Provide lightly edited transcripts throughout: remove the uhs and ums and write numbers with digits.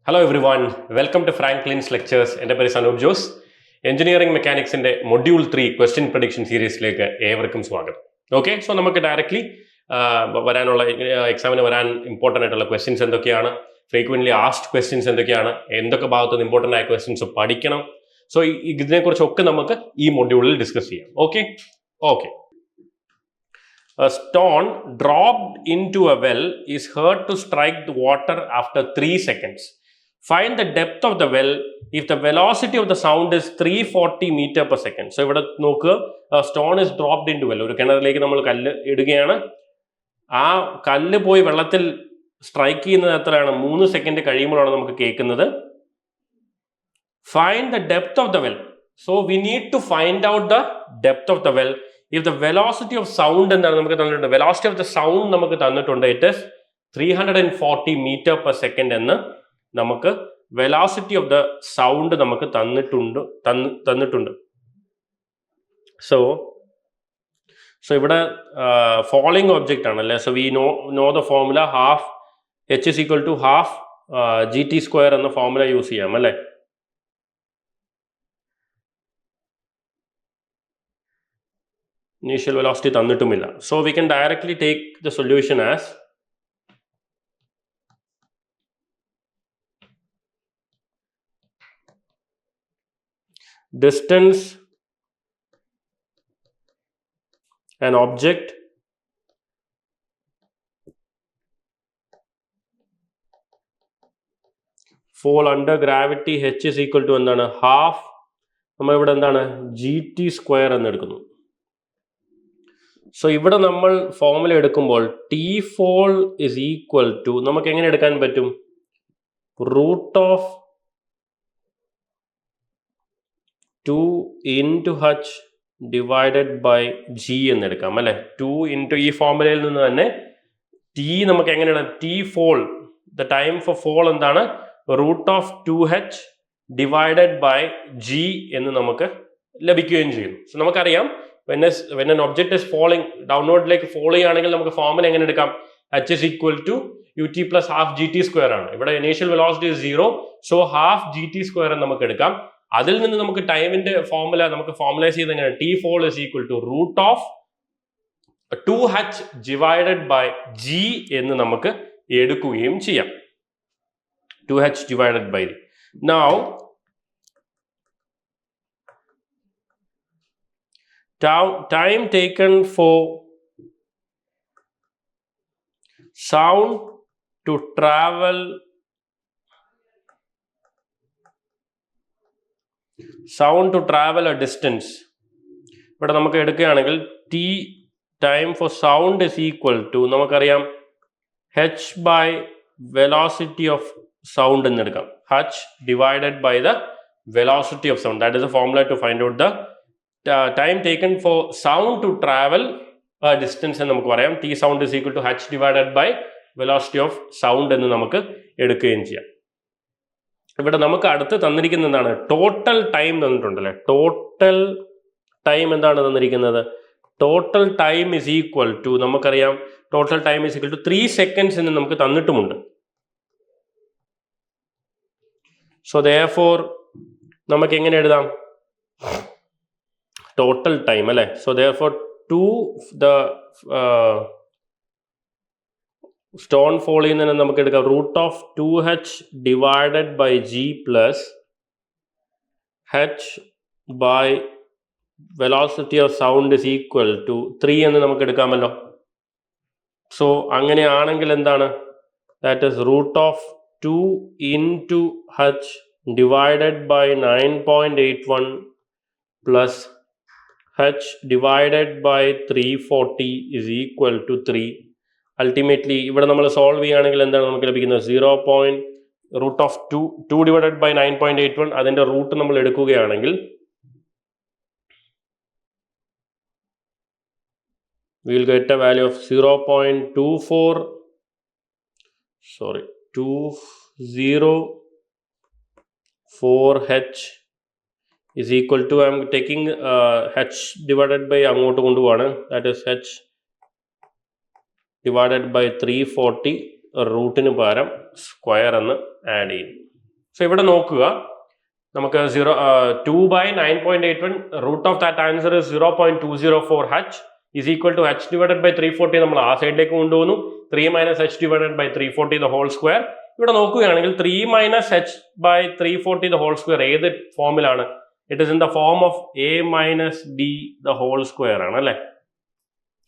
Hello everyone, welcome to Franklin's Lectures. എൻ്റെ പേര് Sanoop Jose. Engineering മെക്കാനിക്സിന്റെ മൊഡ്യൂൾ 3 ക്വസ്റ്റ്യൻ പ്രഡിക്ഷൻ സീരീസിലേക്ക് ഏവർക്കും സ്വാഗതം. ഓക്കെ, സോ നമുക്ക് ഡയറക്ട്ലി വരാനുള്ള എക്സാമിന് വരാൻ ഇമ്പോർട്ടൻ്റ് ആയിട്ടുള്ള ക്വസ്റ്റ്യൻസ് എന്തൊക്കെയാണ്, ഫ്രീക്വൻ്റ്ലി ആസ്ഡ് ക്വസ്റ്റ്യൻസ് എന്തൊക്കെയാണ്, എന്തൊക്കെ ഭാഗത്തുനിന്ന് ഇമ്പോർട്ടൻ്റ് ആയ ക്വസ്റ്റ്യൻസ് പഠിക്കണം, സോ ഇതിനെക്കുറിച്ചൊക്കെ നമുക്ക് ഈ മൊഡ്യൂളിൽ ഡിസ്കസ് ചെയ്യാം. Okay. A stone dropped into a well is heard to strike the water after 3 seconds. Find the depth of the well if the velocity of the sound is 340 meter per second. So ഇവിടെ നോക്കുക, stone is dropped into well. ഒരു കിണറിലേക്ക് നമ്മൾ കല്ല് ഇടുകയാണ്. ആ കല്ല് പോയി വെള്ളത്തിൽ സ്ട്രൈക്ക് ചെയ്യുന്നത് എത്രയാണ്? 3 സെക്കൻഡ് കഴിയുമ്പോഴാണ് നമുക്ക് കേൾക്കുന്നത്. Find the depth of the well. So we need to find out the depth of the well. If the velocity of sound എന്താണ് നമുക്ക് തന്നിട്ടുണ്ട്, velocity of the sound നമുക്ക് തന്നിട്ടുണ്ട്, it is 340 meter per second എന്ന് നമുക്ക് velocity of the sound നമുക്ക് തന്നിട്ടുണ്ട്. So ഇവിടെ ഫോളിങ് ഒബ്ജക്റ്റ് ആണല്ലേ. So we know the formula half h is equal to half gt square എന്ന ഫോർമുല യൂസ് ചെയ്യാം അല്ലേ. ഇനീഷ്യൽ വെലോസിറ്റി തന്നിട്ടുമില്ല. So we can directly take the solution as distance an object fall under gravity h is equal to എന്താണ്, half നമ്മൾ ഇവിടെ എന്താണ് gt square എന്ന് എടുക്കുന്നു. സോ ഇവിടെ നമ്മൾ ഫോർമുല എടുക്കുമ്പോൾ T fall is equal to നമുക്ക് എങ്ങനെ എടുക്കാൻ പറ്റും, root of 2 into h divided by g എന്ന് എടുക്കാം അല്ലെ. 2 into ഈ ഫോർമുലയിൽ നിന്ന് തന്നെ t നമുക്ക് എങ്ങനെയാണ്, t fall the time for fall എന്താണ്, root of 2h divided by g എന്ന് നമുക്ക് ലഭിക്കുകയും ചെയ്യുന്നു. സോ നമുക്കറിയാം when an object is falling ഡൗൺവേർഡിലേക്ക് ഫോൾ ചെയ്യുകയാണെങ്കിൽ നമുക്ക് ഫോർമുല എങ്ങനെ എടുക്കാം, h is equal to ut plus half gt square ആണ്. ഇവിടെ initial velocity 0, so half gt square എന്ന് നമുക്ക് എടുക്കാം. അതിൽ നിന്ന് നമുക്ക് ടൈമിന്റെ ഫോർമുല നമുക്ക് ഫോർമുലൈസ് ചെയ്ത് എങ്ങനെ, T fall is equal to root of 2h divided by g എന്ന് നമുക്ക് എടുക്കുകയും ചെയ്യാം. 2h divided by now time taken for sound to travel a distance. ഇവിടെ നമുക്ക് എടുക്കുകയാണെങ്കിൽ t time for sound is equal to നമുക്കറിയാം h by velocity of sound എന്ന് എടുക്കാം, h divided by the velocity of sound. That is the formula to find out the time taken for sound to travel a distance എന്ന് നമുക്ക് പറയാം. t sound is equal to h divided by velocity of sound എന്ന് നമുക്ക് എടുക്കുകയും ചെയ്യാം. ഇവിടെ നമുക്ക് അടുത്ത് തന്നിരിക്കുന്നത് എന്താണ്, ടോട്ടൽ ടൈം തന്നിട്ടുണ്ടല്ലേ. ടോട്ടൽ ടൈം എന്താണ് തന്നിരിക്കുന്നത്, total time is equal to നമുക്കറിയാം total time is equal to 3 seconds എന്ന് നമുക്ക് തന്നിട്ടുമുണ്ട്. സോ therefore നമുക്ക് എങ്ങനെ എഴുതാം, ടോട്ടൽ ടൈം അല്ലെ. So therefore to the stone fall ചെയ്യുന്നതിന് നമുക്ക് എടുക്കാം root of 2h divided by g plus h by velocity of sound is equal to 3 എന്ന് നമുക്ക് എടുക്കാമല്ലോ. സോ അങ്ങനെയാണെങ്കിൽ എന്താണ്, that is root of 2 into h divided by 9.81 plus h divided by 340 is equal to 3. Ultimately ഇവിടെ നമ്മൾ solve ചെയ്യുകയാണെങ്കിൽ എന്താണ് നമുക്ക് ലഭിക്കുന്നത്, റൂട്ട് ഓഫ് 2 ഡിവൈഡഡ് ബൈ 9.81 അതിന്റെ റൂട്ട് നമ്മൾ എടുക്കുകയാണെങ്കിൽ we will get a value of 204h is equal to, I am taking h divided by അങ്ങോട്ട് കൊണ്ടുപോവാണ്, that is h divided by 340 റൂട്ടിന് പകരം സ്ക്വയർ എന്ന് ആഡ് ചെയ്യും. സോ ഇവിടെ നോക്കുക, നമുക്ക് 2 by 9.81 root of that answer 0.204 h is equal to h divided by 340. നമ്മൾ ആ സൈഡിലേക്ക് കൊണ്ടുപോകുന്നു. 3 minus h divided by 340 the whole square. ഇവിടെ നോക്കുകയാണെങ്കിൽ 3 minus h by 340 the whole square ഏത് ഫോമിലാണ്? It is in the form of a minus d the whole square ആണ് അല്ലേ?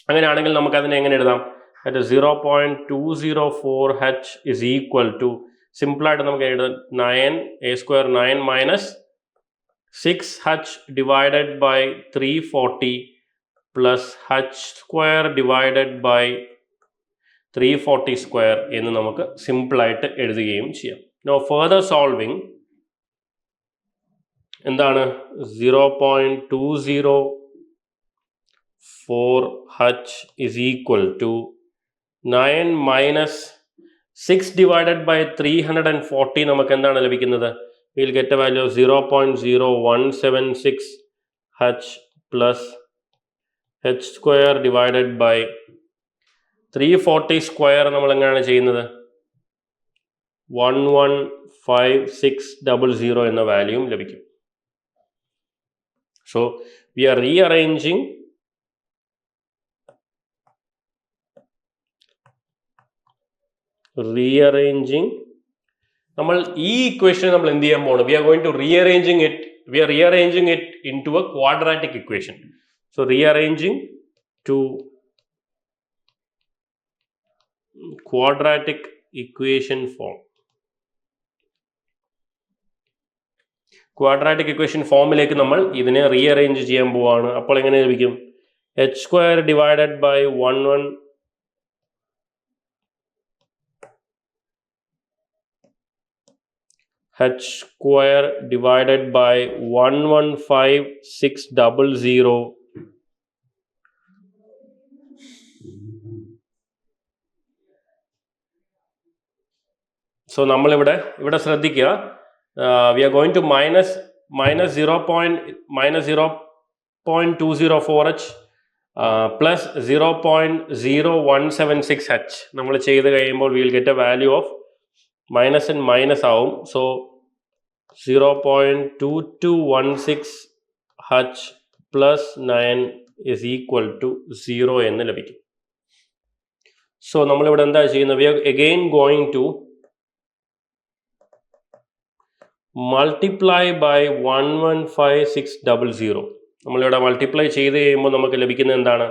അങ്ങനെയാണെങ്കിൽ നമുക്ക് അതിനെ എങ്ങനെ എഴുതാം? that is 0.204 h is equal to, സിമ്പിളായിട്ട് നമുക്ക് എഴുതാം, 9 a square 9 minus 6h divided by 340 plus h square divided by 340 square എന്ന് നമുക്ക് സിമ്പിളായിട്ട് എഴുതുകയും ചെയ്യാം. Now further solving, എന്താണ് 0.204 h is equal to 9 minus 6 divided by 340 നമുക്ക് എന്താണ് ലഭിക്കുന്നത്? We'll get a value of 0.0176 h plus h square divided by 340 square നമ്മൾ എങ്ങനെയാണ് ചെയ്യുന്നത്? 115,600 എന്ന വാല്യൂം ലഭിക്കും. So we are rearranging നമ്മൾ ഈ ഇക്വേഷൻ നമ്മൾ എന്ത് ചെയ്യാൻ പോകുന്നു? we are rearranging it into a quadratic equation. So rearranging to quadratic equation form. Quadratic equation ഫോമിലേക്ക് നമ്മൾ ഇതിനെ റീഅറേഞ്ച് ചെയ്യാൻ പോവാണ്. അപ്പോൾ എങ്ങനെ ലഭിക്കും? h square divided by 115,600. So നമ്മളിവിടെ ശ്രദ്ധിക്കുക, we are going to minus 0.204 h plus 0.0176 h നമ്മൾ ചെയ്ത് കഴിയുമ്പോൾ we will get a value of minus and minus ആവും. So 0.2216 h plus 9 is equal to 0 എന്ന് ലഭിക്കും. സോ നമ്മളിവിടെ എന്താ ചെയ്യുന്നത്? we are again going to multiply by 115,600. നമ്മളിവിടെ മൾട്ടിപ്ലൈ ചെയ്ത് കഴിയുമ്പോൾ നമുക്ക് ലഭിക്കുന്നത് എന്താണ്?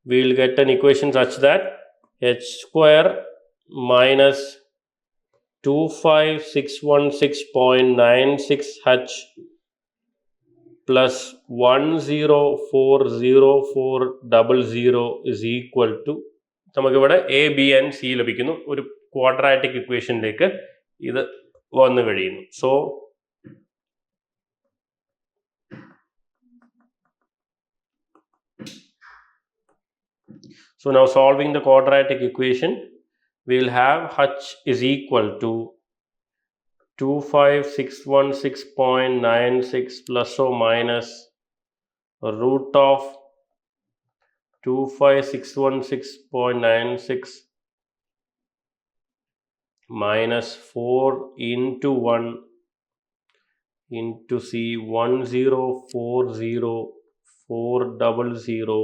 we will get an equation such that h square minus 25,616.96 h plus 1040,400 is equal to, നമുക്കിവിടെ എ ബി ആൻഡ് സി ലഭിക്കുന്നു. ഒരു ക്വാഡ്രാറ്റിക് ഇക്വേഷനിലേക്ക് ഇത് വന്നു കഴിയുന്നു. So now solving the quadratic equation, we will have h is equal to 25,616.96 plus or minus root of 25,616.96 minus 4 into 1 into c 1040,400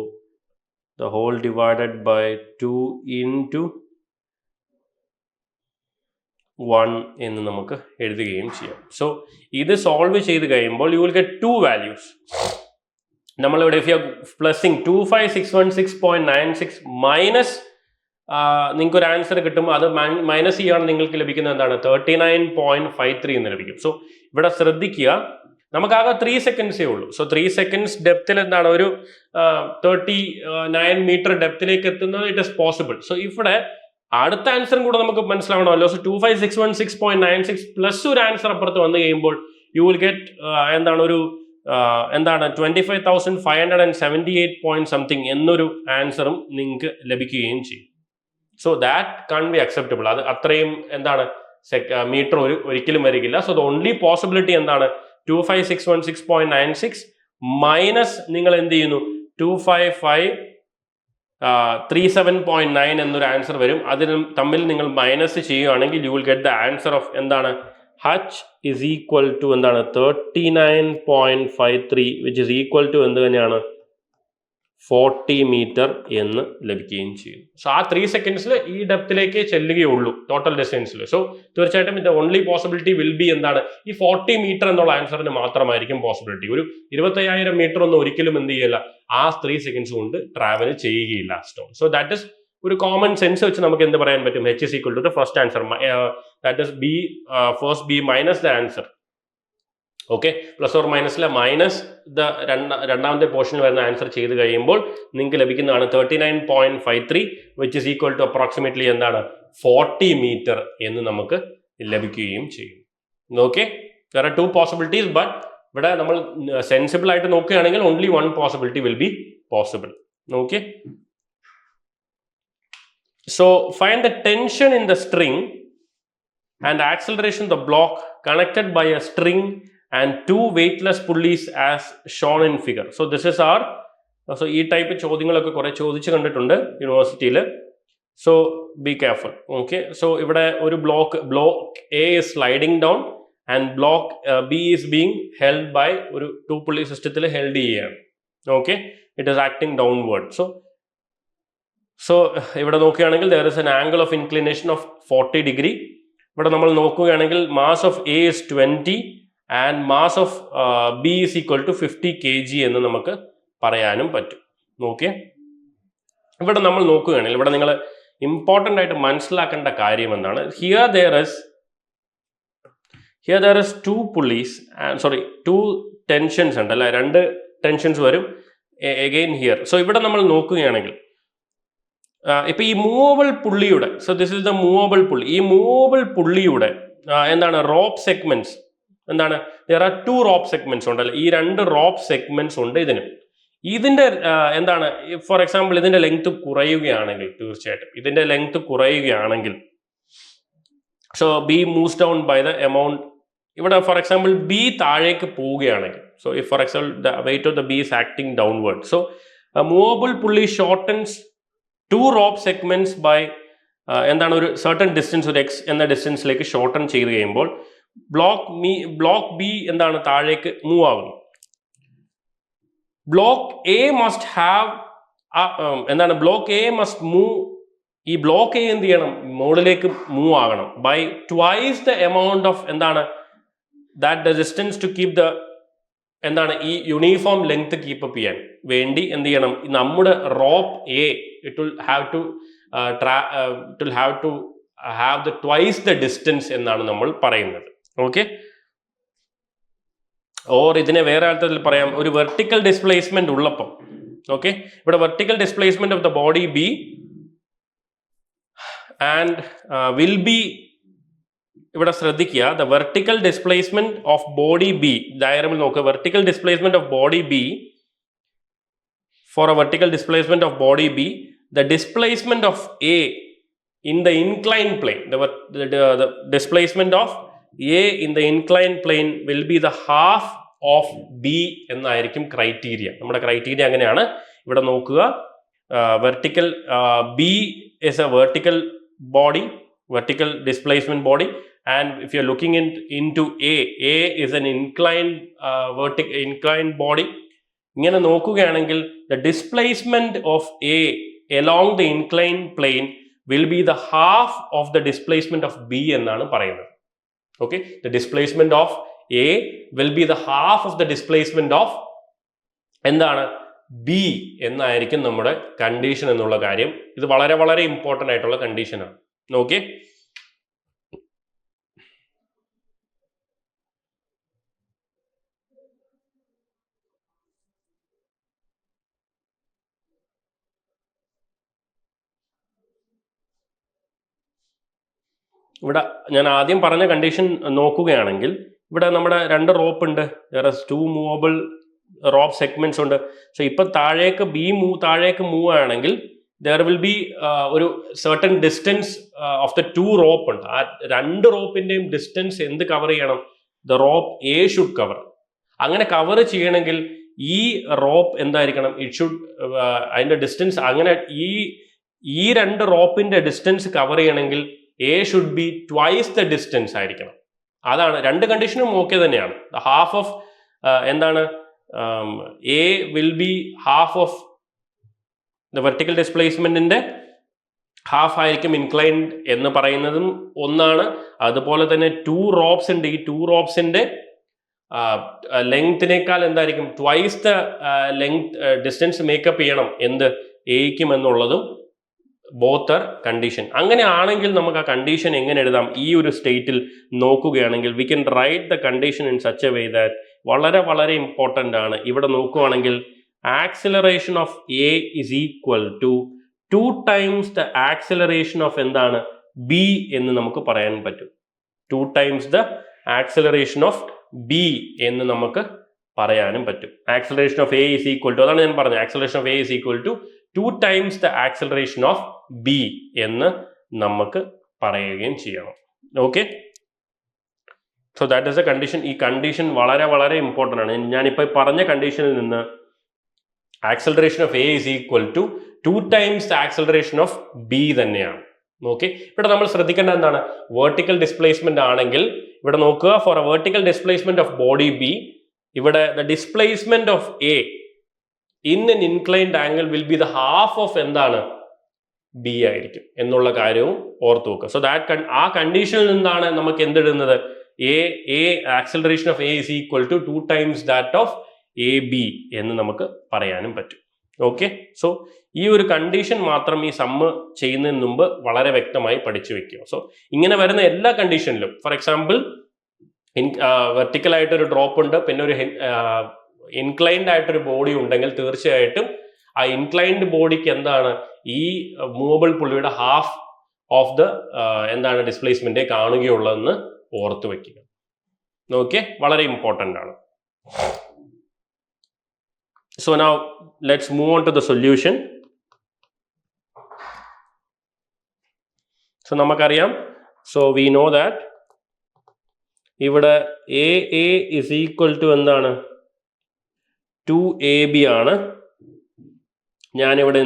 the whole divided by 2 into 1 എന്ന് നമുക്ക് എഴുതുകയും ചെയ്യാം. So ഇത് സോൾവ് ചെയ്ത് കഴിയുമ്പോൾ യു വിൽ ഗെറ്റ് 2 values. നമ്മളിവിടെ if you are plussing 25,616.96 minus നിങ്ങൾക്ക് ഒരു ആൻസർ കിട്ടുമ്പോൾ അത് മൈനസ് ചെയ്യുകയാണ് നിങ്ങൾക്ക് ലഭിക്കുന്നത് എന്താണ്? 39.53 എന്ന് ലഭിക്കും. സോ ഇവിടെ ശ്രദ്ധിക്കുക, നമുക്കാകെ 3 സെക്കൻഡ്സേ ഉള്ളൂ. സോ 3 സെക്കൻഡ്സ് ഡെപ്തിൽ എന്താണ് ഒരു 39 മീറ്റർ ഡെപ്തിലേക്ക് എത്തുന്നത് ഇറ്റ് ഇസ് പോസിബിൾ. സോ ഇവിടെ അടുത്ത ആൻസറും കൂടെ നമുക്ക് മനസ്സിലാവണമല്ലോ. സോ 25,616.96 പ്ലസ് ഒരു ആൻസർ അപ്പുറത്ത് വന്നു കഴിയുമ്പോൾ യു വിൽ ഗെറ്റ് എന്താണ് 25,578 പോയിന്റ് സംതിങ് എന്നൊരു ആൻസറും നിങ്ങൾക്ക് ലഭിക്കുകയും ചെയ്യും. So that can be acceptable. അത് അത്രയും എന്താണ് മീറ്റർ ഒരിക്കലും വരികില്ല. സോ ദ ഓൺലി പോസിബിലിറ്റി എന്താണ്? 25,616.96 മൈനസ് നിങ്ങൾ എന്ത് ചെയ്യുന്നു? 255,37.9 എന്നൊരു ആൻസർ വരും. അതിന് തമ്മിൽ നിങ്ങൾ മൈനസ് ചെയ്യുകയാണെങ്കിൽ you will get the answer of എന്താണ്? h is equal to എന്താണ് 39.53 which is equal to എന്ത് തന്നെയാണ് 40 മീറ്റർ എന്ന് ലഭിക്കുകയും ചെയ്യും. സോ ആ 3 സെക്കൻഡ്സിൽ ഈ ഡെപ്തിലേക്ക് ചെല്ലുകയുള്ളൂ ടോട്ടൽ ഡിസ്റ്റൻസിൽ. സോ തീർച്ചയായിട്ടും ഇത് ഓൺലി പോസിബിലിറ്റി വിൽ ബി എന്താണ് ഈ 40 മീറ്റർ എന്നുള്ള ആൻസറിന് മാത്രമായിരിക്കും പോസിബിലിറ്റി. ഒരു 25,000 മീറ്റർ ഒന്നും ഒരിക്കലും എന്ത് ചെയ്യില്ല ആ 3 സെക്കൻഡ്സ് കൊണ്ട് ട്രാവൽ ചെയ്യുകയില്ല സ്റ്റോൺ. സോ ദാറ്റ് ഇസ് ഒരു കോമൺ സെൻസ് വെച്ച് നമുക്ക് എന്ത് പറയാൻ പറ്റും, h is equal to the first answer, that is b, first b minus the answer. Okay, plus or മൈനസിലെ മൈനസ് ദ രണ്ടാമത്തെ പോർഷനിൽ വരുന്ന ആൻസർ ചെയ്ത് കഴിയുമ്പോൾ നിങ്ങൾക്ക് ലഭിക്കുന്നതാണ് 39.53 which is equal to approximately എന്താണ് 40 മീറ്റർ എന്ന് നമുക്ക് ലഭിക്കുകയും ചെയ്യും. Okay, there are 2 possibilities, but ഇവിടെ നമ്മൾ സെൻസിബിൾ ആയിട്ട് നോക്കുകയാണെങ്കിൽ only 1 possibility will be possible. Okay, so find the tension in the string and acceleration of the block connected by a string and 2 weightless pulleys as shown in figure. So this is our, so ഈ type ചോദ്യങ്ങളൊക്കെ കുറെ ചോദിച്ചു കണ്ടിട്ടുണ്ട് യൂണിവേഴ്സിറ്റിയിൽ. So be careful. Okay, so ഇവിടെ ഒരു block A is sliding down and block B is being held by ഒരു 2 pulley സിസ്റ്റത്തിൽ ഹെൽഡ് ചെയ്യുകയാണ്. Okay, it is acting downward. So ഇവിടെ നോക്കുകയാണെങ്കിൽ there is an angle of inclination of 40 degree. ഇവിടെ നമ്മൾ നോക്കുകയാണെങ്കിൽ mass of A is 20 and mass of B is equal to 50 kg എന്ന് നമുക്ക് പറയാനും പറ്റും. ഓക്കെ, ഇവിടെ നമ്മൾ നോക്കുകയാണെങ്കിൽ ഇവിടെ നിങ്ങൾ ഇമ്പോർട്ടൻ്റ് ആയിട്ട് മനസ്സിലാക്കേണ്ട കാര്യം എന്താണ്, here there is 2 pulleys and 2 tensions ഉണ്ട് അല്ലെ, 2 ടെൻഷൻസ് വരും again here. സോ ഇവിടെ നമ്മൾ നോക്കുകയാണെങ്കിൽ ഇപ്പൊ ഈ മൂവബിൾ പുള്ളിയുടെ, so this is the movable പുള്ളി, ഈ മൂവബിൾ പുള്ളിയുടെ എന്താണ് റോപ്പ് സെഗ്മെന്റ്സ് എന്താണ്, there are 2 റോപ്പ് സെഗ്മെന്റ്സ് ഉണ്ടല്ലോ, ഈ 2 റോപ്പ് സെഗ്മെന്റ്സ് ഉണ്ട് ഇതിന്റെ എന്താണ് ഫോർ എക്സാമ്പിൾ ഇതിന്റെ ലെങ്ത് കുറയുകയാണെങ്കിൽ, തീർച്ചയായിട്ടും ഇതിന്റെ ലെങ്ത് കുറയുകയാണെങ്കിൽ so B moves down by the amount. ഇവിടെ ഫോർ എക്സാമ്പിൾ ബി താഴേക്ക് പോവുകയാണെങ്കിൽ, so if for example the weight of the B is acting downward, so a movable pulley shortens 2 rope segments by എന്താണ് ഒരു certain distance, ഒരു X എന്ന ഡിസ്റ്റൻസിലേക്ക് shorten ചെയ്ത് കഴിയുമ്പോൾ block B എന്താണ് താഴേക്ക് മൂവ് ആകുന്നു. ബ്ലോക്ക് എ മസ്റ്റ് ഹാവ് എന്താണ് ബ്ലോക്ക് എ മസ്റ്റ് മൂവ്, ഈ ബ്ലോക്ക് എ എന്ത് ചെയ്യണം മോഡിലേക്ക് മൂവ് ആകണം by twice the amount of എന്താണ് that the distance to keep the എന്താണ് ഈ യൂണിഫോം ലെങ്ത് കീപ്പപ്പ് ചെയ്യാൻ വേണ്ടി എന്ത് ചെയ്യണം, നമ്മുടെ rope A it will have to have the twice the distance എന്നാണ് നമ്മൾ പറയുന്നത്. ഓക്കെ, ഓർ ഇതിനെ വേറെ അർത്ഥത്തിൽ പറയാം, ഒരു വെർട്ടിക്കൽ ഡിസ്പ്ലേസ്മെന്റ് ഉള്ളപ്പം. ഓക്കെ, ഇവിടെ vertical displacement of the body B and will be, ഇവിടെ ശ്രദ്ധിക്കുക, the vertical displacement of body B ഡയഗ്രാമിൽ നോക്കുക, vertical displacement of body B, for a vertical displacement of body B, the displacement of A in the incline plane, the displacement of A in the inclined plane will be the half of B എന്നായിരിക്കും criteria. നമ്മുടെ criteria അങ്ങനെയാണ്. ഇവിടെ നോക്കുക, vertical B is a vertical body, vertical displacement body, and if you are looking into A is an inclined body. ഇങ്ങനെ നോക്കുകയാണെങ്കിൽ the displacement of A along the inclined plane will be the half of the displacement of B എന്നാണ് പറയുന്നത്. Okay, the displacement of A will be the half of the displacement of എന്താണ് B എന്നായിരിക്കും നമ്മുടെ condition എന്നുള്ള കാര്യം. ഇത് വളരെ വളരെ ഇമ്പോർട്ടൻ്റ് ആയിട്ടുള്ള കണ്ടീഷനാണ്. ഓക്കെ, ഇവിടെ ഞാൻ ആദ്യം പറഞ്ഞ കണ്ടീഷൻ നോക്കുകയാണെങ്കിൽ ഇവിടെ നമ്മുടെ 2 റോപ്പ് ഉണ്ട്, there is 2 movable rope segments ഉണ്ട്. സോ ഇപ്പൊ താഴേക്ക് താഴേക്ക് മൂവ് ആണെങ്കിൽ there will be ഒരു certain distance of the 2 rope ഉണ്ട്. ആ 2 റോപ്പിന്റെയും ഡിസ്റ്റൻസ് എന്ത് കവർ ചെയ്യണം, the rope A should cover. അങ്ങനെ കവർ ചെയ്യണമെങ്കിൽ ഈ റോപ്പ് എന്തായിരിക്കണം, ഇറ്റ് ഷുഡ് അതിന്റെ ഡിസ്റ്റൻസ് അങ്ങനെ ഈ 2 റോപ്പിന്റെ ഡിസ്റ്റൻസ് കവർ ചെയ്യണമെങ്കിൽ A should be twice the distance ആയിരിക്കണം. അതാണ് രണ്ട് കണ്ടീഷനും ഓക്കെ തന്നെയാണ്. ഹാഫ് ഓഫ് എന്താണ് A will be half of the vertical ഡിസ്പ്ലേസ്മെന്റിന്റെ ഹാഫ് ആയിരിക്കും ഇൻക്ലൈൻഡ് എന്ന് പറയുന്നതും ഒന്നാണ്. അതുപോലെ തന്നെ 2 റോപ്സ് ഉണ്ട്. ഈ 2 റോപ്സിന്റെ ലെങ്തിനേക്കാൾ എന്തായിരിക്കും twice the length distance makeup ചെയ്യണം എന്ത് എയ്ക്കും എന്നുള്ളതും ബോത്ത് ആർ കണ്ടീഷൻ. അങ്ങനെ ആണെങ്കിൽ നമുക്ക് ആ കണ്ടീഷൻ എങ്ങനെ എഴുതാം? ഈ ഒരു സ്റ്റേറ്റിൽ നോക്കുകയാണെങ്കിൽ we can write the condition in such a way that വളരെ വളരെ ഇമ്പോർട്ടൻ്റ് ആണ്. ഇവിടെ നോക്കുകയാണെങ്കിൽ acceleration of A is equal to 2 times the acceleration of എന്താണ് ബി എന്ന് നമുക്ക് പറയാൻ പറ്റും. 2 times the acceleration of B എന്ന് നമുക്ക് പറയാനും പറ്റും. Acceleration of A is equal to, അതാണ് ഞാൻ പറഞ്ഞത്, acceleration of A is equal to 2 times the acceleration of B എന്ന് നമുക്ക് പറയുകയും ചെയ്യണം. Okay, so that is a condition. ഈ കണ്ടീഷൻ വളരെ വളരെ ഇമ്പോർട്ടൻ്റ് ആണ്. ഞാനിപ്പോൾ പറഞ്ഞ കണ്ടീഷനിൽ നിന്ന് acceleration of A is equal to 2 times the acceleration of B തന്നെയാണ്. ഓക്കെ, ഇവിടെ നമ്മൾ ശ്രദ്ധിക്കേണ്ട എന്താണ്, വെർട്ടിക്കൽ ഡിസ്പ്ലേസ്മെന്റ് ആണെങ്കിൽ ഇവിടെ നോക്കുക, for a vertical displacement of body B, ഇവിടെ the displacement of A in an inclined angle will be the half of എന്താണ് ബി ആയിരിക്കും എന്നുള്ള കാര്യവും ഓർത്തു വെക്കുക. സോ ദാറ്റ് ആ കണ്ടീഷനിൽ നിന്നാണ് നമുക്ക് എന്തിടുന്നത്, A acceleration of A is equal to 2 times that of A B എന്ന് നമുക്ക് പറയാനും പറ്റും. ഓക്കെ, സോ ഈ ഒരു കണ്ടീഷൻ മാത്രം ഈ സമ്മ് ചെയ്യുന്നതിന് മുമ്പ് വളരെ വ്യക്തമായി പഠിച്ചു വെക്കുക. സോ ഇങ്ങനെ വരുന്ന എല്ലാ കണ്ടീഷനിലും, ഫോർ എക്സാമ്പിൾ വെർട്ടിക്കൽ ആയിട്ടൊരു ഡ്രോപ്പ് ഉണ്ട്, പിന്നെ ഒരു ഇൻക്ലൈൻഡ് ആയിട്ടൊരു ബോഡി ഉണ്ടെങ്കിൽ തീർച്ചയായിട്ടും ആ ഇൻക്ലൈൻഡ് ബോഡിക്ക് എന്താണ് ഈ മൂവബിൾ പുള്ളിയുടെ ഹാഫ് ഓഫ് ദ എന്താണ് ഡിസ്പ്ലേസ്മെന്റ് കാണുകയുള്ളതെന്ന് ഓർത്തു വെക്കുക. ഓക്കെ, വളരെ ഇമ്പോർട്ടൻ്റ് ആണ്. So now let's move on to the solution. So നമുക്കറിയാം, so we know that ഇവിടെ എ is equal to എന്താണ് 2ab ആണ്. ഞാനിവിടെ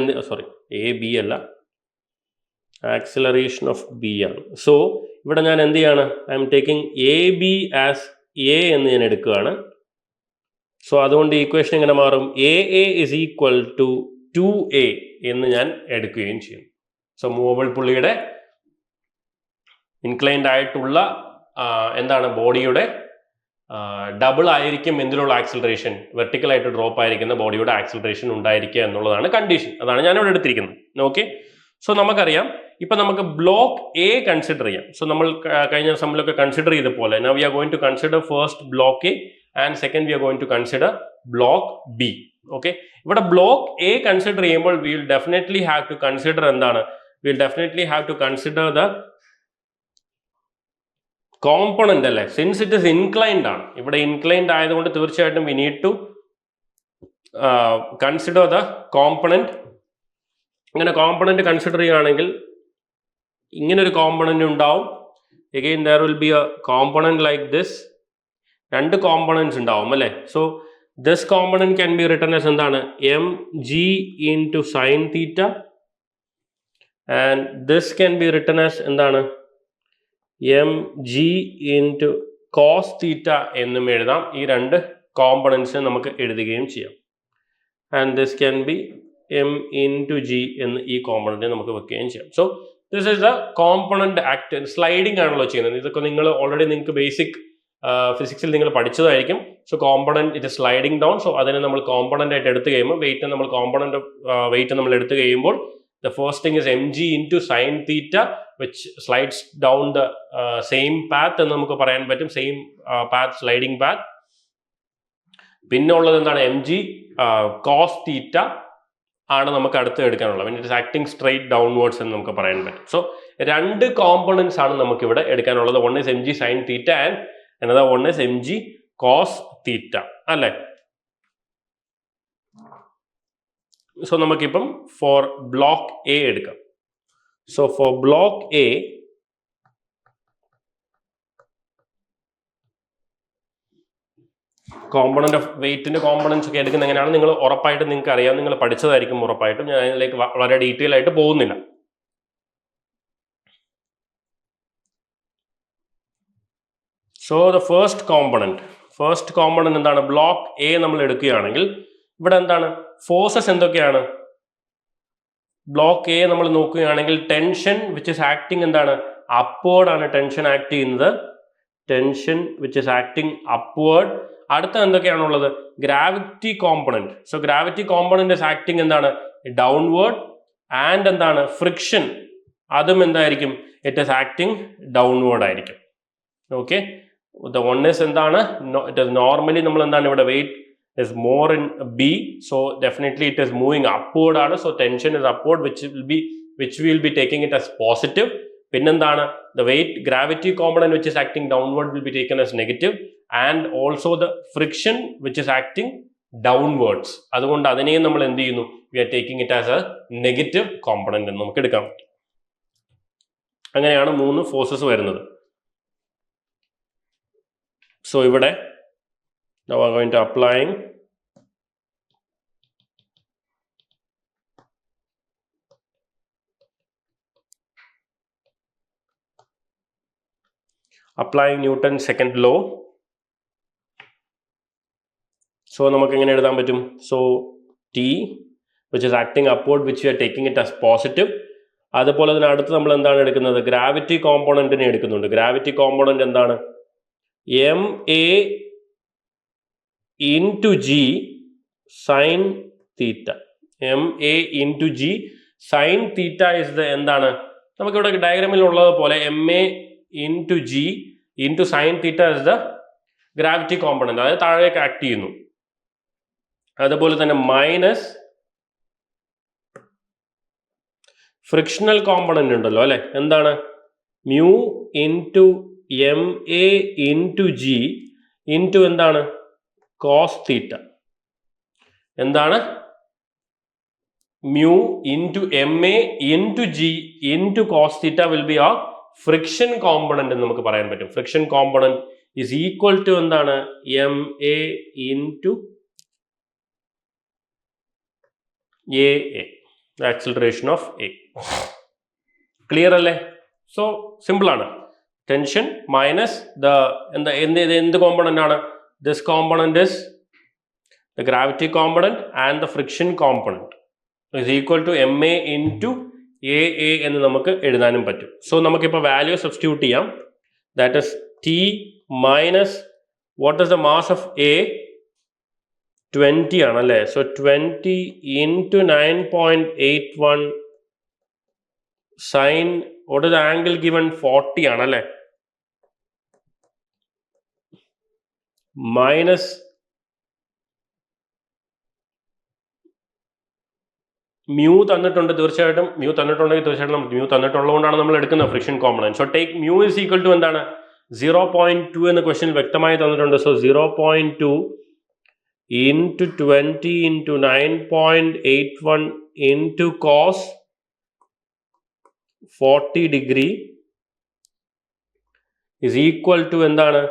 എ ബി അല്ല, ആക്സിലറേഷൻ ഓഫ് ബി ആണ്. സോ ഇവിടെ ഞാൻ എന്ത് ചെയ്യാണ്, I am taking A B as A എന്ന് ഞാൻ എടുക്കുകയാണ്. സോ അതുകൊണ്ട് ഈക്വേഷൻ എങ്ങനെ മാറും, A is equal to 2a എന്ന് ഞാൻ എടുക്കുകയും ചെയ്യും. സോ മൂവബിൾ പുള്ളിയുടെ ഇൻക്ലൈൻഡ് ആയിട്ടുള്ള എന്താണ് ബോഡിയുടെ ഡബിൾ ആയിരിക്കും എന്തിലുള്ള ആക്സിലറേഷൻ, വെർട്ടിക്കൽ ആയിട്ട് ഡ്രോപ്പ് ആയിരിക്കുന്ന ബോഡിയുടെ ആക്സിലറേഷൻ ഉണ്ടായിരിക്കുക എന്നുള്ളതാണ് കണ്ടീഷൻ. അതാണ് ഞാനിവിടെ എടുത്തിരിക്കുന്നത്. ഓക്കെ, സോ നമുക്കറിയാം ഇപ്പൊ നമുക്ക് ബ്ലോക്ക് എ കൺസിഡർ ചെയ്യാം. സോ നമ്മൾ കഴിഞ്ഞ സമ്മിലൊക്കെ കൺസിഡർ ചെയ്ത പോലെ now we are going to consider first block A and second we are going to consider block B. Okay, ഇവിടെ ബ്ലോക്ക് എ കൺസിഡർ ചെയ്യുമ്പോൾ we will definitely have to consider എന്താണ്, we will definitely have to consider the component അല്ലേ, since it is inclined ആണ്. ഇവിടെ inclined ആയതുകൊണ്ട് തീർച്ചയായിട്ടും we need to consider the component. ഇങ്ങനെ component consider ചെയ്യുകയാണെങ്കിൽ ഇങ്ങനെ ഒരു കോമ്പണന്റ് ഉണ്ടാവും. again there will be a component like this. രണ്ട് കോമ്പണന്റ്സ് ഉണ്ടാവും അല്ലേ. So this component can be written as എന്താണ് mg into sin theta and this can be written as എന്താണ് mg into cos theta എന്നും എഴുതാം. ഈ രണ്ട് കോമ്പണന്റ്സ് നമുക്ക് എഴുതുകയും ചെയ്യാം. and this can be m into g എന്ന് ഈ കോമ്പണന്റ് നമുക്ക് വെക്കുകയും ചെയ്യാം. So this is the component act. Sliding ആണല്ലോ ചെയ്യുന്നത്. ഇതൊക്കെ നിങ്ങൾ ഓൾറെഡി നിങ്ങൾക്ക് ബേസിക് ഫിസിക്സിൽ നിങ്ങൾ പഠിച്ചതായിരിക്കും. So component it sliding down. So അതിനെ നമ്മൾ കോമ്പണന്റ് ആയിട്ട് എടുത്തു കഴിയുമ്പോൾ വെയിറ്റ് നമ്മൾ കോമ്പണന്റ് വെയിറ്റ് നമ്മൾ എടുത്തു കഴിയുമ്പോൾ the first thing is mg into sin theta which slides down the same path എന്ന് നമുക്ക് പറയാൻ പറ്റും, സെയിം പാത്ത്, സ്ലൈഡിംഗ് പാത്ത്. പിന്നെ ഉള്ളത് എന്താണ് mg cos theta ആണ് നമുക്ക് അടുത്ത് എടുക്കാനുള്ളത്. when it is acting straight downwards എന്ന് നമുക്ക് പറയാൻ പറ്റും. സോ രണ്ട് കോമ്പണന്റ്സ് ആണ് നമുക്ക് ഇവിടെ എടുക്കാനുള്ളത്. one is mg sin theta and another one is mg cos theta അല്ലേ. സോ നമുക്കിപ്പം ഫോർ ബ്ലോക്ക് എ എടുക്കാം. So for block A component of വെയിറ്റിന്റെ കോമ്പണന്റ്സ് ഒക്കെ എടുക്കുന്ന എങ്ങനെയാണ് നിങ്ങൾ ഉറപ്പായിട്ടും നിങ്ങൾക്ക് അറിയാം, നിങ്ങൾ പഠിച്ചതായിരിക്കും ഉറപ്പായിട്ടും. ഞാൻ അതിലേക്ക് വളരെ ഡീറ്റെയിൽ ആയിട്ട് പോകുന്നില്ല. സോ ദ ഫസ്റ്റ് കോമ്പണന്റ് എന്താണ്? ബ്ലോക്ക് എ നമ്മൾ എടുക്കുകയാണെങ്കിൽ ഇവിടെ എന്താണ് ഫോഴ്സസ് എന്തൊക്കെയാണ്? ബ്ലോക്ക് എ നമ്മൾ നോക്കുകയാണെങ്കിൽ ടെൻഷൻ വിച്ച് ഇസ് ആക്ടിങ് എന്താണ്? അപ്വേർഡ് ആണ് ടെൻഷൻ ആക്ട് ചെയ്യുന്നത്. Tension which is acting upward. അടുത്ത എന്തൊക്കെയാണുള്ളത്? Gravity component. So gravity component is acting എന്താണ്? ഡൗൺവേർഡ്. ആൻഡ് എന്താണ്? ഫ്രിക്ഷൻ, അതും എന്തായിരിക്കും? ഇറ്റ് ഇസ് ആക്ടിങ് ഡൗൺവേർഡ് ആയിരിക്കും. ഓക്കെ, ദ വൺ ഇസ് എന്താണ്? ഇറ്റ് ഇസ് നോർമലി നമ്മൾ എന്താണ് ഇവിടെ weight is more in B, so definitely it is moving upward ആണ്. So tension is upward, which we will be taking it as positive. പിന്നെന്താണ്? The weight gravity component which is acting downward will be taken as negative, and also the friction which is acting downwards. അതുകൊണ്ട് അതിനെയും നമ്മൾ എന്ത് ചെയ്യുന്നു? We are taking it as a negative component എന്ന് നമുക്ക് എടുക്കാൻ പറ്റും. അങ്ങനെയാണ് 3 ഫോഴ്സസ് വരുന്നത്. സോ ഇവിടെ now we are going to applying Newton's second law. So നമുക്ക് എങ്ങനെ എഴുതാൻ പറ്റും? So T which is acting upward, which we are taking it as positive. അതുപോലെ തന്നെ അടുത്ത് നമ്മൾ എന്താണ് എടുക്കുന്നത്? ഗ്രാവിറ്റി കോമ്പോണന്റിനെ എടുക്കുന്നുണ്ട്. ഗ്രാവിറ്റി കോമ്പോണന്റ് എന്താണ്? MA into G sin theta. MA into G sin theta is the എന്താണ്? നമുക്കിവിടെ ഡയഗ്രാമിൽ ഉള്ളത് പോലെ MA into G into sin theta is the gravity component, അതായത് താഴേക്ക് ആക്ട് ചെയ്യുന്നു. അതുപോലെ തന്നെ മൈനസ് ഫ്രിക്ഷണൽ കോമ്പണന്റ് ഉണ്ടല്ലോ അല്ലെ, എന്താണ്? Mu into MA into G into എന്താണ്? Cos theta. എന്താണ്? Mu into MA into G into cos theta will be ആ ഫ്രിക്ഷൻ കോമ്പണന്റ് എന്ന് നമുക്ക് പറയാൻ പറ്റും. Friction component is equal to എന്താണ്? MA into AA, the acceleration of A. Clear അല്ലേ? So simple ആണ്. ടെൻഷൻ മൈനസ് എന്ത് കോമ്പണന്റ് ആണ്? This component is the gravity component and the friction component is equal to MA into AA എന്ന് നമുക്ക് എഴുതാനും പറ്റും. So നമുക്കിപ്പോൾ വാല്യൂ സബ്സ്റ്റിറ്റ്യൂട്ട് ചെയ്യാം. That is T minus what is the mass of A? 20 ആണല്ലേ. So 20 into 9.81 sin what is the angle given? 40 ആണല്ലേ. Minus mu തന്നിട്ടുണ്ട്, തീർച്ചയായിട്ടും മ്യൂ തന്നിട്ടുണ്ടെങ്കിൽ തീർച്ചയായിട്ടും നമുക്ക് മ്യൂ തന്നിട്ടുള്ളതുകൊണ്ടാണ് നമ്മൾ എടുക്കുന്നത് friction component. So take mu is equal to എന്താണ്? 0.2 എന്ന ക്വസ്റ്റ്യൻ വ്യക്തമായി തന്നിട്ടുണ്ട്. സോ 0.2 into 20 into 9.81 into cos 40 degree is equal to എന്താണ്?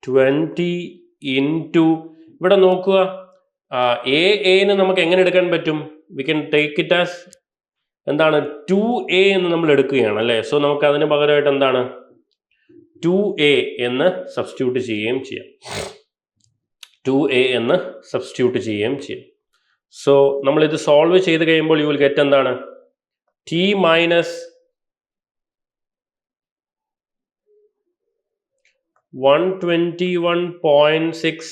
20 into ഇവിടെ നോക്കുക, എന് നമുക്ക് എങ്ങനെ എടുക്കാൻ പറ്റും? We can take it as എന്താണ്? 2A എന്ന് നമ്മൾ എടുക്കുകയാണ് അല്ലേ. സോ നമുക്ക് അതിന് പകരമായിട്ട് എന്താണ്? 2A എന്ന് സബ്സ്റ്റിറ്റ്യൂട്ട് ചെയ്യുകയും ചെയ്യാം. 2A എന്ന് സബ്സ്റ്റിറ്റ്യൂട്ട് ചെയ്യുകയും ചെയ്യാം. സോ നമ്മളിത് സോൾവ് ചെയ്ത് കഴിയുമ്പോൾ യു വിൽ ഗെറ്റ് എന്താണ്? T minus 121.6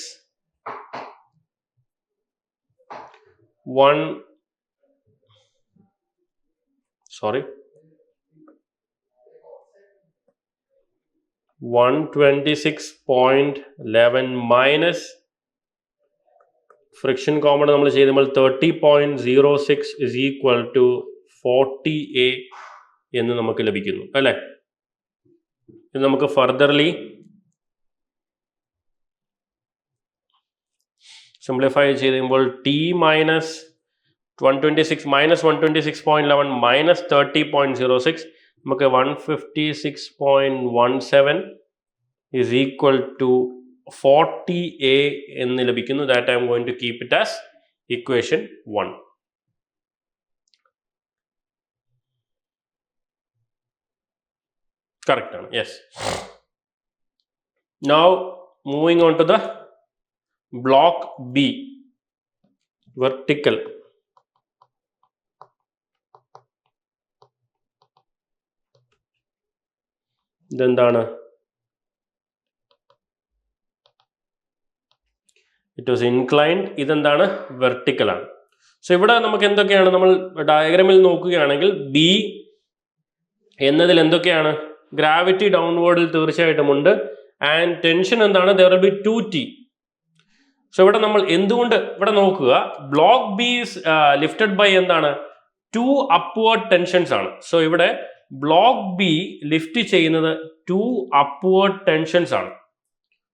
126.11 minus friction component നമ്മൾ ചെയ്യുമ്പോൾ 30.06 ഇസ് ഈക്വൽ ടു 40A എന്ന് നമുക്ക് ലഭിക്കുന്നു അല്ലേ. ഇത് നമുക്ക് ഫർദർലി സിംപ്ലിഫൈ ചെയ്ത് കഴിയുമ്പോൾ T മൈനസ് 126 മൈനസ് 126.11 മൈനസ് 30.06 നമുക്ക് 156.17 is equal to 40A എന്ന് ലഭിക്കുന്നു. That I am going to keep it as equation 1. Correct ആണ്. Yes. Now moving on to the block B, vertical. ഇതെന്താണ്? It was inclined. ഇതെന്താണ്? Vertical ആണ്. So ഇവിടെ നമുക്ക് എന്തൊക്കെയാണ്, നമ്മൾ ഡയഗ്രാമിൽ നോക്കുകയാണെങ്കിൽ ബി എന്നതിൽ എന്തൊക്കെയാണ്? ഗ്രാവിറ്റി ഡൗൺവേർഡിൽ തീർച്ചയായിട്ടും ഉണ്ട്. ആൻഡ് ടെൻഷൻ എന്താണ്? There will be 2T. So ഇവിടെ നമ്മൾ എന്തുകൊണ്ട് ഇവിടെ നോക്കുക, block B is lifted by എന്താണ്? 2 അപ്വേർഡ് ടെൻഷൻസ് ആണ്. സോ ഇവിടെ ബ്ലോക്ക് ബി ലിഫ്റ്റ് ചെയ്യുന്നത് 2 അപ്വേർഡ് ടെൻഷൻസ് ആണ്.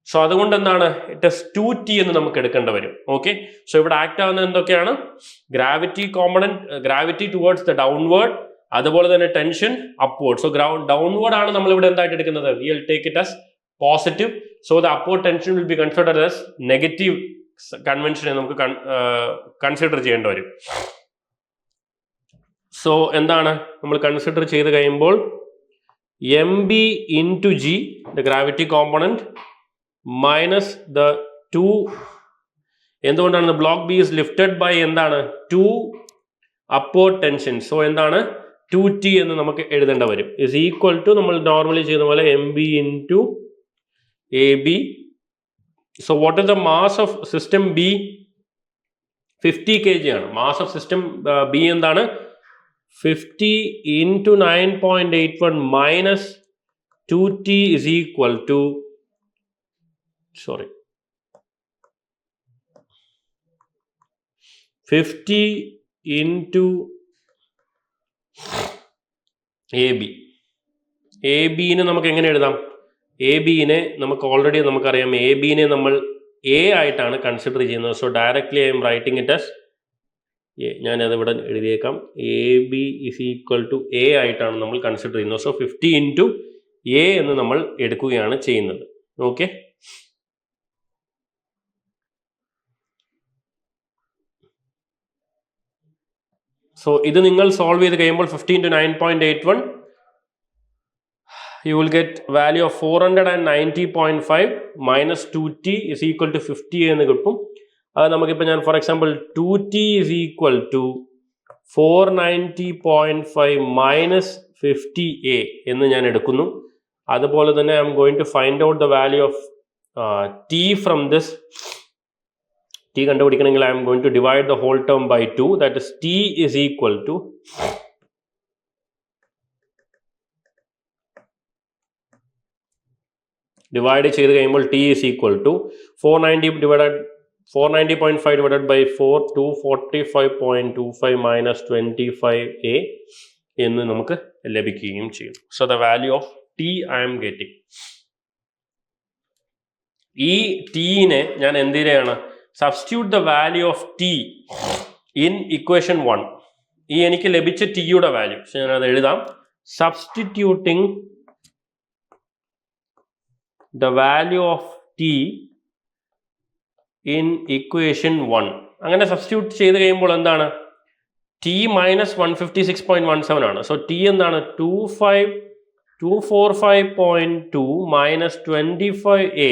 സോ അതുകൊണ്ട് എന്താണ്? ഇറ്റ് ഇസ് 2T എന്ന് നമുക്ക് എടുക്കേണ്ടി വരും. ഓക്കെ. സോ ഇവിടെ ആക്ട് ആവുന്നത് എന്തൊക്കെയാണ്? Gravity component, gravity towards the downward, അതുപോലെ തന്നെ ടെൻഷൻ അപ്വേർഡ്. സോ ഡൗൺവേർഡ് ആണ് നമ്മൾ ഇവിടെ എന്തായിട്ട് എടുക്കുന്നത്? We will take it as positive. So the upward tension will be considered as negative കൺവെൻഷനെ നമുക്ക് കൺസിഡർ ചെയ്യേണ്ടി വരും. സോ എന്താണ് നമ്മൾ കൺസിഡർ ചെയ്ത് കഴിയുമ്പോൾ mb into g, the gravity component, minus the 2. എന്തുകൊണ്ടാണ്? Block B is lifted by എന്താണ്? 2 അപ്വേർഡ് ടെൻഷൻ. സോ എന്താണ്? 2T എന്ന് നമുക്ക് എഴുതേണ്ട വരും. ഇസ് ഈക്വൽ ടു നമ്മൾ നോർമലി ചെയ്യുന്ന പോലെ mb into ab. So what is the mass of system B? 50 kg ആണ്. മാസ് ഓഫ് സിസ്റ്റം ബി എന്താണ്? 50 into 9.81 minus 2T is equal to, sorry, 50 into AB. ABനെ നമുക്ക് എങ്ങനെ എഴുതാം? ABനെ നമുക്ക് ഓൾറെഡി നമുക്കറിയാം, ABനെ നമ്മൾ A ആയിട്ടാണ് കൺസിഡർ ചെയ്യുന്നത്. So directly I'm writing it as ഞാനത് ഇവിടെ എഴുതിയേക്കാം. AB is equal to A ആയിട്ടാണ് നമ്മൾ കൺസിഡർ ചെയ്യുന്നത്. സോ 50 into A എന്ന് നമ്മൾ എടുക്കുകയാണ് ചെയ്യുന്നത്. ഓക്കെ. സോ ഇത് നിങ്ങൾ സോൾവ് ചെയ്ത് കഴിയുമ്പോൾ 50 into 9.81 you will get value of 490.5 minus 2T is equal to 50 എന്ന് കിട്ടും. അത് നമുക്കിപ്പോൾ ഞാൻ for example 2T is equal to 490.5 minus 50A എന്ന് ഞാൻ എടുക്കുന്നു. അതുപോലെ തന്നെ I'm going to find out the value of T from this. T കണ്ടുപിടിക്കണമെങ്കിൽ I'm going to divide the whole term by 2. That is T is equal to divide ചെയ്ത് കഴിയുമ്പോൾ T is equal to 490.5 divided by 4, 245.25 minus 25A എന്ന് നമുക്ക് ലഭിക്കുകയും ചെയ്യും. So the value of T I am getting. ഈ Tനെ ഞാൻ എന്തിനാണ്? Substitute the value of T in equation 1. ഈ എനിക്ക് ലഭിച്ച Tയുടെ വാല്യൂ ഞാനത് എഴുതാം. Substituting the value of T in equation 1. അങ്ങനെ സബ്സ്റ്റിറ്റ്യൂട്ട് ചെയ്ത് കഴിയുമ്പോൾ എന്താണ്? T minus 156.17 ആണ്. സോ T എന്താണ്? 245.2 minus 25A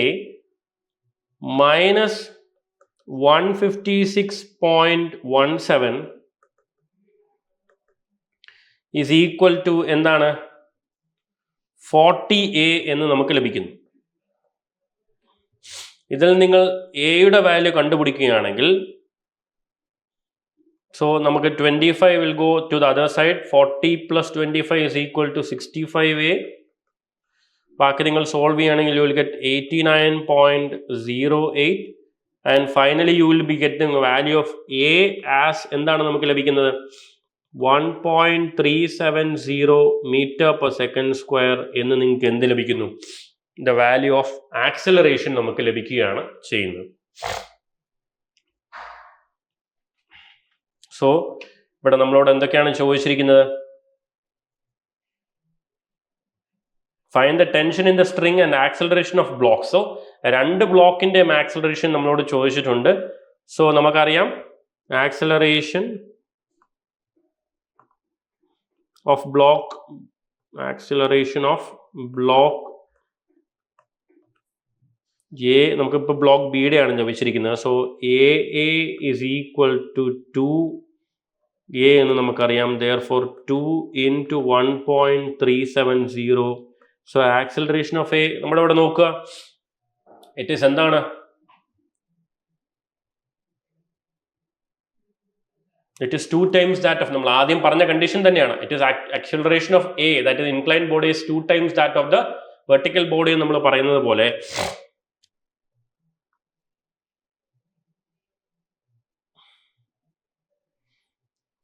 minus 156.17 is equal to എന്താണ്? 40A എന്ന് നമുക്ക് ലഭിക്കുന്നു. ഇതിൽ നിങ്ങൾ എയുടെ വാല്യൂ കണ്ടുപിടിക്കുകയാണെങ്കിൽ സോ നമുക്ക് 25 will go to the other side. 40 plus 25 is equal to 65A. ബാക്കി നിങ്ങൾ സോൾവ് ചെയ്യുകയാണെങ്കിൽ you will get 89.08 and finally you will be getting value of A as എന്താണ് നമുക്ക് ലഭിക്കുന്നത്? 1.370 മീറ്റർ പെർ സെക്കൻഡ് സ്ക്വയർ എന്ന് നിങ്ങൾക്ക് എന്ത് ലഭിക്കുന്നു? ദ വാല്യൂ ഓഫ് ആക്സിലറേഷൻ നമുക്ക് ലഭിക്കുകയാണ് ചെയ്യുന്നത്. സോ ഇവിടെ നമ്മളോട് എന്തൊക്കെയാണ് ചോദിച്ചിരിക്കുന്നത്? Find the tension in the string and acceleration of block. So രണ്ട് ബ്ലോക്കിന്റെ ആക്സിലറേഷൻ നമ്മളോട് ചോദിച്ചിട്ടുണ്ട്. സോ നമുക്കറിയാം acceleration of block, acceleration of block A നമുക്കിപ്പോൾ ബ്ലോക്ക് ബിയുടെ ആണ് വെച്ചിരിക്കുന്നത്. So A is equal to 2A എന്ന് നമുക്കറിയാം. therefore 2 into 1.370. So acceleration of A നമ്മുടെ ഇവിടെ നോക്കുക, ഇറ്റ് ഈസ് എന്താണ്? It is 2 times that of നമ്മൾ ആദ്യം പറഞ്ഞ കണ്ടീഷൻ തന്നെയാണ്. It is acceleration of A, that is inclined body is 2 times that of the vertical body എന്ന് നമ്മൾ പറയുന്നത് പോലെ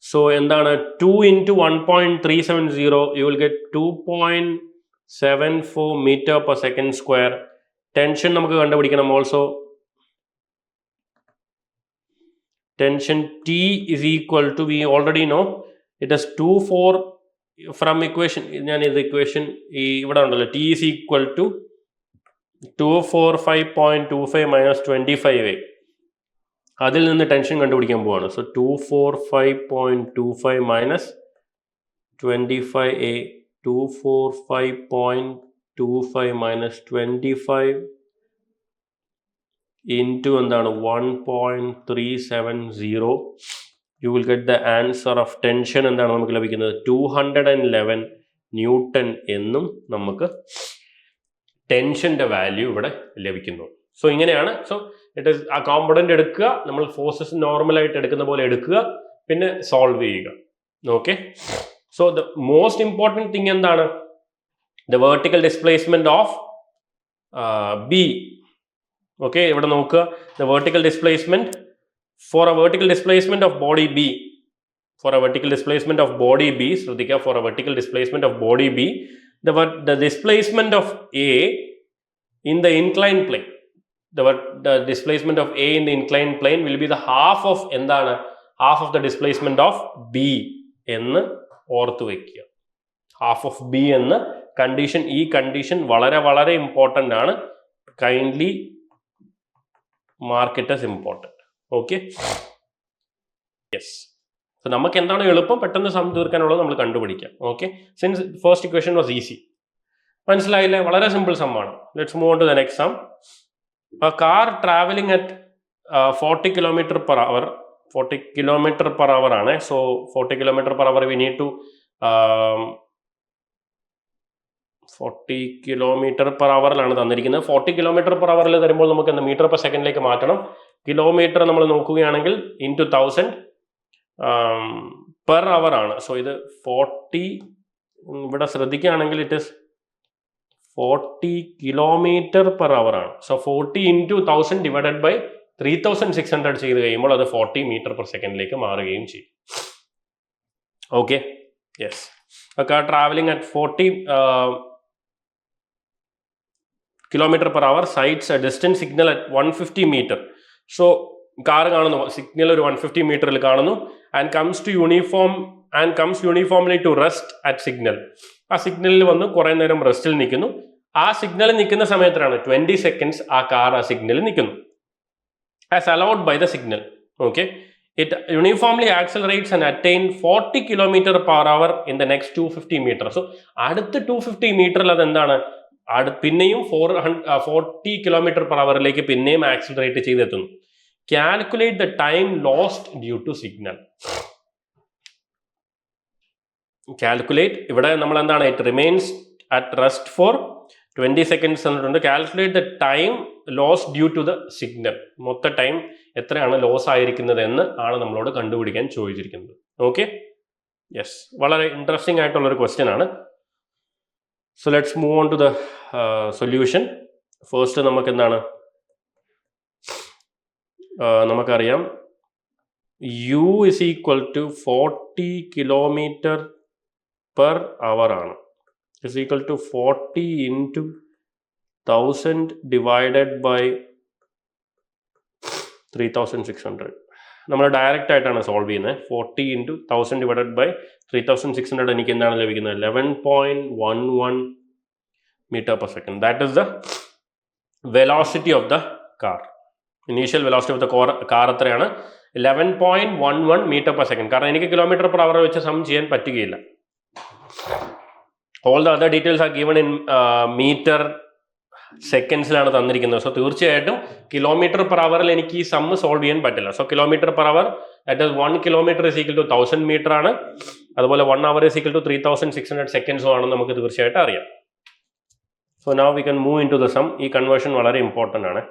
സോ എന്താണ് 2 into 1.370, you will get 2.74 meter per second square. Tension നമുക്ക് കണ്ടുപിടിക്കണം. Also tension T is equal to, we already know it is 24 from equation. ഞാൻ ഇത് equation ഇവിടെ ഉണ്ടല്ലോ, T is equal to 245.25 minus 25A. അതിൽ നിന്ന് ടെൻഷൻ കണ്ടുപിടിക്കാൻ പോവാണ്. So 245.25 minus 25A, 245.25 minus 25 into എന്താണ് 1.370. U will get the answer of tension എന്താണ് നമുക്ക് ലഭിക്കുന്നത്? 211 ന്യൂട്ടൺ എന്നും നമുക്ക് ടെൻഷന്റെ വാല്യൂ ഇവിടെ ലഭിക്കുന്നു. സോ ഇങ്ങനെയാണ്. സോ ഇറ്റ് ഈസ് ആ കോമ്പണന്റ് എടുക്കുക, നമ്മൾ ഫോഴ്സസ് നോർമലായിട്ട് എടുക്കുന്ന പോലെ എടുക്കുക, പിന്നെ സോൾവ് ചെയ്യുക. Okay, so the most important thing എന്താണ്? The vertical displacement of B. Okay, ഇവിടെ നോക്കുക, the vertical displacement for a vertical displacement of body B, for a vertical displacement of body B, ശ്രദ്ധിക്കുക, for a vertical displacement of body B, the displacement of A in the inclined plane, the displacement of A in the inclined plane will be the half of എന്താണ്? half of the displacement of B എന്ന് ഓർത്തു വയ്ക്കുക. half of B എന്ന condition, ഈ condition വളരെ വളരെ important ആണ്. Kindly mark it as important. Okay, yes. So നമുക്ക് എന്താണ് എളുപ്പം, പെട്ടെന്ന് സം തീർക്കാനുള്ളത് നമ്മൾ കണ്ടുപിടിക്കാം. Okay, since first equation was easy. മനസ്സിലായില്ലേ? വളരെ സിമ്പിൾ സമ്മാണ്. Let's move on to the next sum. A car traveling at 40 kilometer per hour, 40 kilometer per hour ആണ്. So 40 kilometer per hour we need to 40 kilometer per hourലാണ് തന്നിരിക്കുന്നത്. 40 kilometer per hourൽ തരുമ്പോൾ നമുക്ക് എന്താ metre per സെക്കൻഡിലേക്ക് മാറ്റണം. Kilometre നമ്മൾ നോക്കുകയാണെങ്കിൽ into 1000 per hour ആണ്. So ഇത് 40, ഇവിടെ ശ്രദ്ധിക്കുകയാണെങ്കിൽ it is 40 kilometre per hour ആണ്. സോ 40 into 1000 ഡിവൈഡഡ് ബൈ 3600 ചെയ്ത് കഴിയുമ്പോൾ അത് 40 മീറ്റർ പെർ സെക്കൻഡിലേക്ക് മാറുകയും ചെയ്യും. Okay, yes. Car travelling at 40 kilometre per hour sights a distance signal at 150 metre. So car കാണുന്നു, സിഗ്നൽ ഒരു 150 മീറ്ററിൽ കാണുന്നു, and comes uniformly to rest at signal. ആ സിഗ്നലിൽ വന്ന് കുറേ നേരം റെസ്റ്റിൽ നിൽക്കുന്നു. ആ സിഗ്നലിൽ നിൽക്കുന്ന സമയത്താണ് 20 seconds ആ കാർ ആ സിഗ്നലിൽ നിൽക്കുന്നു, as allowed by the signal. Okay, it uniformly accelerates and attain 40 kilometre per hour in the next 250 metre. So അടുത്ത 250 മീറ്ററിൽ അതെന്താണ്, പിന്നെയും 40 കിലോമീറ്റർ പെർ അവറിലേക്ക് പിന്നെയും ആക്സിലറേറ്റ് ചെയ്തെത്തുന്നു. Calculate the time lost due to signal. Calculate, ഇവിടെ നമ്മൾ എന്താണ്, it remains at rest for 20 seconds എന്നിട്ടുണ്ട്. Calculate the time loss due to the signal. മൊത്ത ടൈം എത്രയാണ് ലോസ് ആയിരിക്കുന്നത് എന്ന് ആണ് നമ്മളോട് കണ്ടുപിടിക്കാൻ ചോദിച്ചിരിക്കുന്നത്. ഓക്കെ, യെസ്, വളരെ ഇൻട്രസ്റ്റിംഗ് ആയിട്ടുള്ളൊരു ക്വസ്റ്റ്യൻ ആണ്. So let's move on to the solution. First നമുക്ക് എന്താണ്, നമുക്കറിയാം U is equal to 40 kilometre per hour ആണ്. is equal to 40 into 1000 divided by 3600. നമ്മൾ ഡയറക്റ്റ് ആയിട്ടാണ് സോൾവ് ചെയ്യുന്നത്. 40 into 1000 divided by 3600 എനിക്ക് എന്താണ് ലഭിക്കുന്നത്? 11.11 meter per second. That is the velocity of the car. Initial velocity of the car എത്രയാണ്? 11.11 meter per second. കാരണം എനിക്ക് കിലോമീറ്റർ പെർ അവർ വെച്ച് സം ചെയ്യാൻ പറ്റുകയില്ല. All the other details are given in meter സെക്കൻഡ്സിലാണ് തന്നിരിക്കുന്നത്. സോ തീർച്ചയായിട്ടും കിലോമീറ്റർ പെർ അവറിൽ എനിക്ക് ഈ സമ്മ് സോൾവ് ചെയ്യാൻ പറ്റില്ല. So kilometre per hour that is 1 kilometre is equal to 1000 metre ആണ്. അതുപോലെ 1 അവർ ഈസ് ഈക്വൽ ടു 3600 സെക്കൻഡ്സും ആണെന്ന് നമുക്ക് തീർച്ചയായിട്ടും അറിയാം. So now we can move in to the sum. ഈ കൺവേർഷൻ വളരെ ഇമ്പോർട്ടൻ്റ് ആണ്.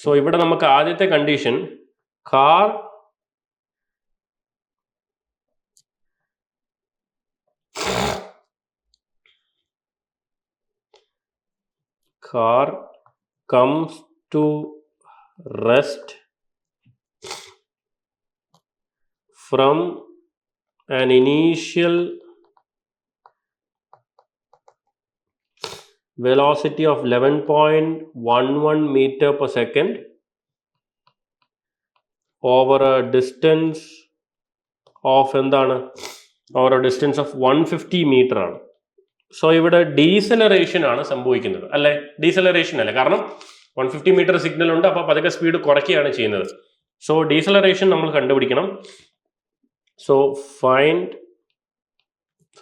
സോ ഇവിടെ നമുക്ക് ആദ്യത്തെ condition car comes to rest from an initial velocity of 11.11 meter per second over a distance of over a distance of 150 meter ആണ്. So ഇവിടെ deceleration ആണ് സംഭവിക്കുന്നത് അല്ലെ? ഡീസലറേഷൻ അല്ലേ, കാരണം 150 മീറ്റർ സിഗ്നൽ ഉണ്ട്, അപ്പോൾ പതുക്കെ സ്പീഡ് കുറയ്ക്കുകയാണ് ചെയ്യുന്നത്. സോ ഡീസലറേഷൻ നമ്മൾ കണ്ടുപിടിക്കണം. സോ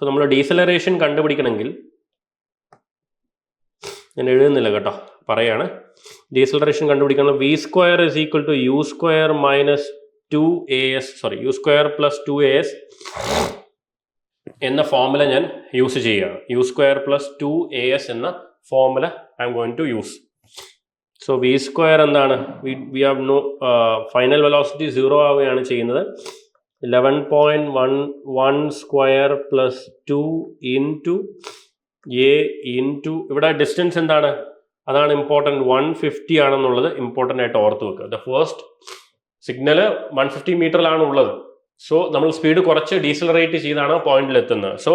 നമ്മൾ ഡീസലറേഷൻ കണ്ടുപിടിക്കണമെങ്കിൽ ഞാൻ എഴുതുന്നില്ല കേട്ടോ, പറയാണ്. ഡീസലറേഷൻ കണ്ടുപിടിക്കണം. v square is equal to u square minus 2as u square plus 2as എന്ന ഫോർമുല ഞാൻ യൂസ് ചെയ്യുകയാണ്. u സ്ക്വയർ പ്ലസ് 2as എന്ന formula I'm going to use. So v square എന്താണ്? We have no final velocity 0 ആവുകയാണ് ചെയ്യുന്നത്. 11.11 square plus 2 into a into ഇവിടെ distance എന്താണ്? അതാണ് ഇമ്പോർട്ടൻറ്റ്. 150 ആണെന്നുള്ളത് ഇമ്പോർട്ടൻ്റ് ആയിട്ട് ഓർത്ത് വെക്കുക. ദ ഫസ്റ്റ് സിഗ്നല് 150 മീറ്ററിലാണ് ഉള്ളത്. സോ നമ്മൾ സ്പീഡ് കുറച്ച് ഡീസലറേറ്റ് ചെയ്താണ് പോയിന്റിൽ എത്തുന്നത്. സോ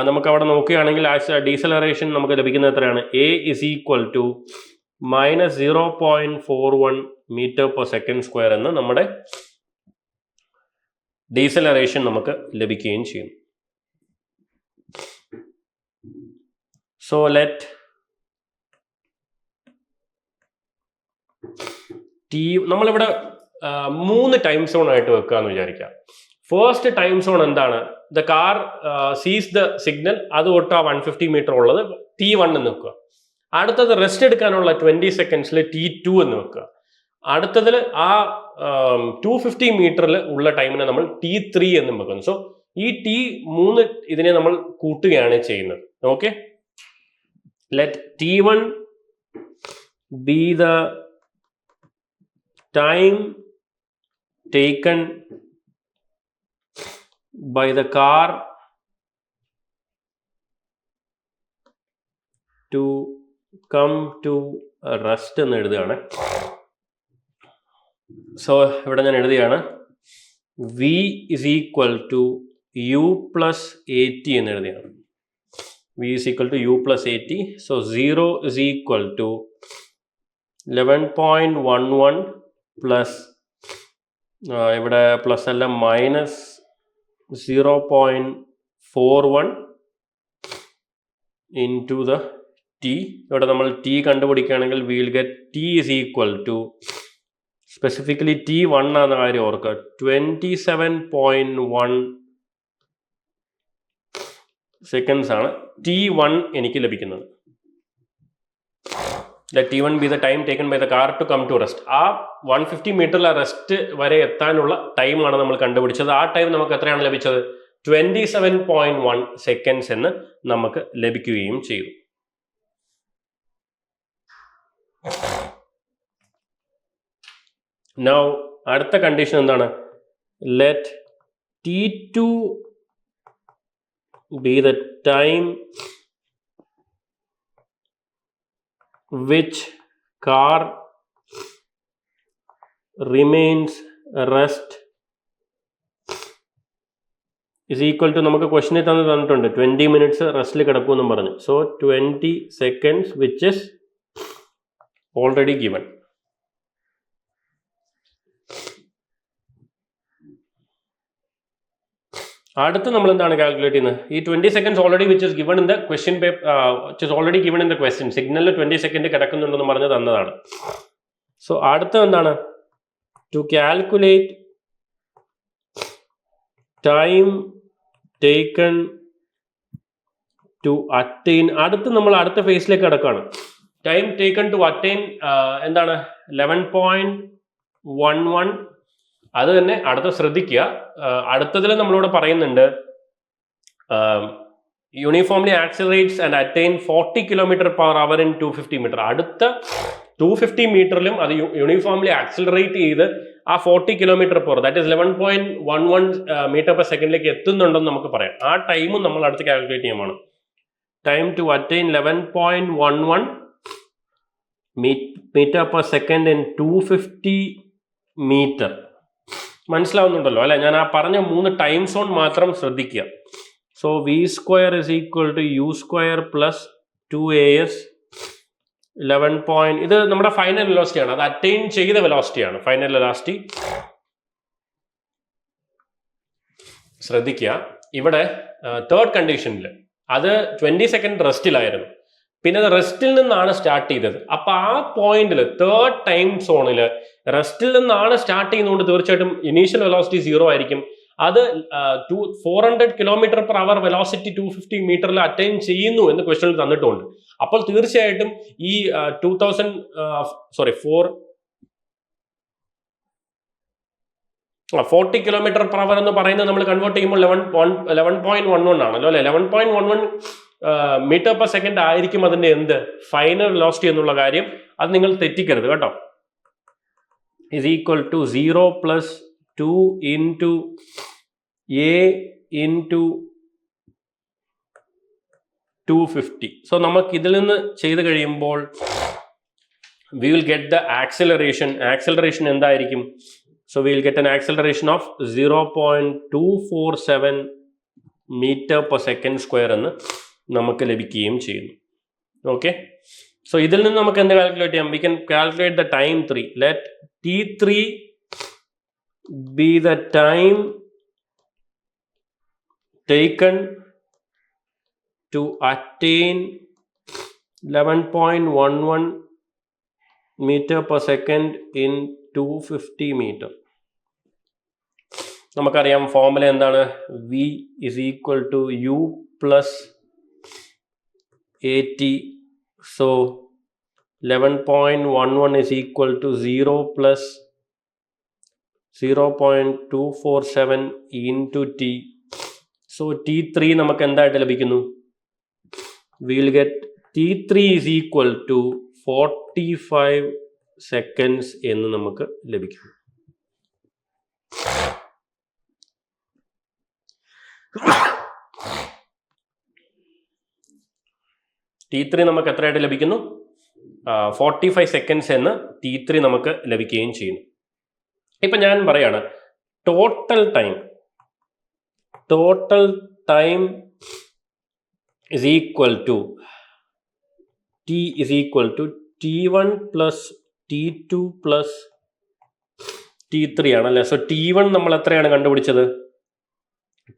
നമുക്ക് അവിടെ നോക്കുകയാണെങ്കിൽ ഡീസലറേഷൻ നമുക്ക് ലഭിക്കുന്നത് എത്രയാണ്? a is equal to minus 0.41 metre per second square എന്ന് നമ്മുടെ ഡീസലറേഷൻ നമുക്ക് ലഭിക്കുകയും ചെയ്യും. സോ നമ്മളിവിടെ 3 ടൈം സോൺ ആയിട്ട് വെക്കുക എന്ന് വിചാരിക്കാം. ഫസ്റ്റ് ടൈം സോൺ എന്താണ്? ദ കാർ സീസ് ദ സിഗ്നൽ, അത് തൊട്ട് ആ 150 മീറ്റർ ഉള്ളത് T1 എന്ന് വെക്കുക. അടുത്തത് റെസ്റ്റ് എടുക്കാനുള്ള 20 സെക്കൻഡ്സിൽ T2 എന്ന് വെക്കുക. അടുത്തതിൽ ആ 250 മീറ്ററിൽ ഉള്ള ടൈമിനെ നമ്മൾ T3 എന്നും വെക്കുന്നു. സോ ഈ T3 ഇതിനെ നമ്മൾ കൂട്ടുകയാണ് ചെയ്യുന്നത്. Okay, let T1 be the time taken by the car to come to rest എന്ന് എഴുതുകയാണ്. സോ ഇവിടെ ഞാൻ എഴുതുകയാണ് v is equal to u plus at എന്ന് എഴുതുകയാണ്. v is equal to u plus at. so 0 is equal to 11.11 plus ഇവിടെ plus അല്ല minus 0.41 into the T. ഇവിടെ നമ്മൾ ടി കണ്ടുപിടിക്കുകയാണെങ്കിൽ will get T is equal to, specifically T1 ആണെന്ന കാര്യം ഓർക്കുക, 27.1 സെക്കൻഡ്സ് ആണ് T1 എനിക്ക് ലഭിക്കുന്നത്. Let T1 be the time taken by the car to come to rest. ആ 150 മീറ്ററിലെ റെസ്റ്റ് വരെ എത്താനുള്ള ടൈമാണ് നമ്മൾ കണ്ടുപിടിച്ചത്. ആ ടൈം നമുക്ക് എത്രയാണ് ലഭിച്ചത്? 27.1 സെക്കൻഡ്സ് എന്ന് നമുക്ക് ലഭിക്കുകയും ചെയ്തു. Now അടുത്ത കണ്ടീഷൻ എന്താണ്? Let T2 be the time which car remains rest is equal to, നമുക്ക് ക്വസ്റ്റ്യനിൽ തന്നിട്ടുണ്ട് 20 മിനിറ്റ്സ് റെസ്റ്റിൽ കിടക്കുമെന്നും പറഞ്ഞു. So 20 seconds which is already given. അടുത്ത് നമ്മൾ എന്താണ് കാൽക്കുലേറ്റ് ചെയ്യുന്നത്? ഈ 20 seconds already which is given in the question paper, which is already given in the question. സിഗ്നലിൽ 20 സെക്കൻഡ് കിടക്കുന്നുണ്ടെന്ന് പറഞ്ഞ് തന്നതാണ്. സോ അടുത്ത എന്താണ്? To calculate time taken to attain. അടുത്ത് നമ്മൾ അടുത്ത ഫേസിലേക്ക് കിടക്കുകയാണ്. ടൈം ടേക്കൺ ടു അറ്റൈൻ എന്താണ്? 11.11. അത് തന്നെ അടുത്ത ശ്രദ്ധിക്കുക. അടുത്തതിൽ നമ്മളോട് പറയുന്നുണ്ട് uniformly accelerates and attain 40 km/h ഇൻ 250 മീറ്റർ. അടുത്ത 250 മീറ്ററിലും അത് യൂണിഫോംലി ആക്സിലറേറ്റ് ചെയ്ത് ആ 40 km/h ദാറ്റ് ഇസ് 11.11 മീറ്റർ/സെക്കൻഡിലേക്ക് എത്തുന്നുണ്ടെന്ന് നമുക്ക് പറയാം. ആ ടൈമും നമ്മൾ അടുത്ത് കാൽക്കുലേറ്റ് ചെയ്യുമ്പോൾ time to attain 11.11 meter per second in 250 meter. മനസ്സിലാവുന്നുണ്ടല്ലോ അല്ലെ? ഞാൻ ആ പറഞ്ഞ 3 ടൈം സോൺ മാത്രം ശ്രദ്ധിക്കുക. So v² is equal to u² plus 2as 11. ഇത് നമ്മുടെ ഫൈനൽ വെലോസിറ്റി ആണ്. അത് അറ്റൈൻ ചെയ്ത വെലോസിറ്റി ആണ്, ഫൈനൽ വെലോസിറ്റി. ശ്രദ്ധിക്കുക, ഇവിടെ തേർഡ് കണ്ടീഷനിൽ അത് 20 സെക്കൻഡ് റെസ്റ്റിലായിരുന്നു. പിന്നെ അത് റെസ്റ്റിൽ നിന്നാണ് സ്റ്റാർട്ട് ചെയ്തത്. അപ്പൊ ആ പോയിന്റിൽ തേർഡ് ടൈം സോണിൽ റെസ്റ്റിൽ നിന്നാണ് സ്റ്റാർട്ട് ചെയ്യുന്നതുകൊണ്ട് തീർച്ചയായിട്ടും ഇനീഷ്യൽ വെലോസിറ്റി 0 ആയിരിക്കും. അത് 400 km/h വെലോസിറ്റി 250 മീറ്ററിൽ അറ്റൈൻ ചെയ്യുന്നു എന്ന് ക്വസ്റ്റനിൽ തന്നിട്ടുണ്ട്. അപ്പോൾ തീർച്ചയായിട്ടും ഈ 40 km/h എന്ന് പറയുന്നത് നമ്മൾ കൺവേർട്ട് ചെയ്യുമ്പോൾ 11.11 ആണല്ലോ അല്ലെ? 11.11 മീറ്റർ/സെക്കൻഡ് ആയിരിക്കും അതിന്റെ എന്ത് ഫൈനൽ വെലോസിറ്റി എന്നുള്ള കാര്യം. അത് നിങ്ങൾ തെറ്റിക്കരുത് കേട്ടോ. Is equal to 0 + 2 into a into 250. സോ നമുക്ക് ഇതിൽ നിന്ന് ചെയ്ത് കഴിയുമ്പോൾ we will get the acceleration. Acceleration എന്തായിരിക്കും? So we will get an acceleration of 0.247 meter/second² എന്ന് നമുക്ക് ലഭിക്കുകയും ചെയ്യുന്നു. ഓക്കെ, സോ ഇതിൽ നിന്ന് നമുക്ക് എന്ത് കാൽക്കുലേറ്റ് ചെയ്യാം? We can calculate the time 3. Let t3 be the time taken to attain 11.11 meter/second in 250 meter. നമുക്കറിയാം ഫോർമുല എന്താണ്? v is equal to u plus at. so 11.11 is equal to 0 plus 0.247 into t. so t3 നമുക്ക് എന്തായിട്ട് ലഭിക്കുന്നു? we will get t3 is equal to 45 seconds എന്ന് നമുക്ക് ലഭിക്കുന്നു. t3 നമുക്ക് എത്രയായിട്ട് ലഭിക്കുന്നു? 45 seconds എന്ന് t3 നമുക്ക് ലഭിക്കുകയും ചെയ്യുന്നു. ഇപ്പൊ ഞാൻ പറയാണ് total time is equal to t is equal to t1 plus t2 plus t3 ആണല്ലേ? സോ t1 നമ്മൾ എത്രയാണ് കണ്ടുപിടിച്ചത്?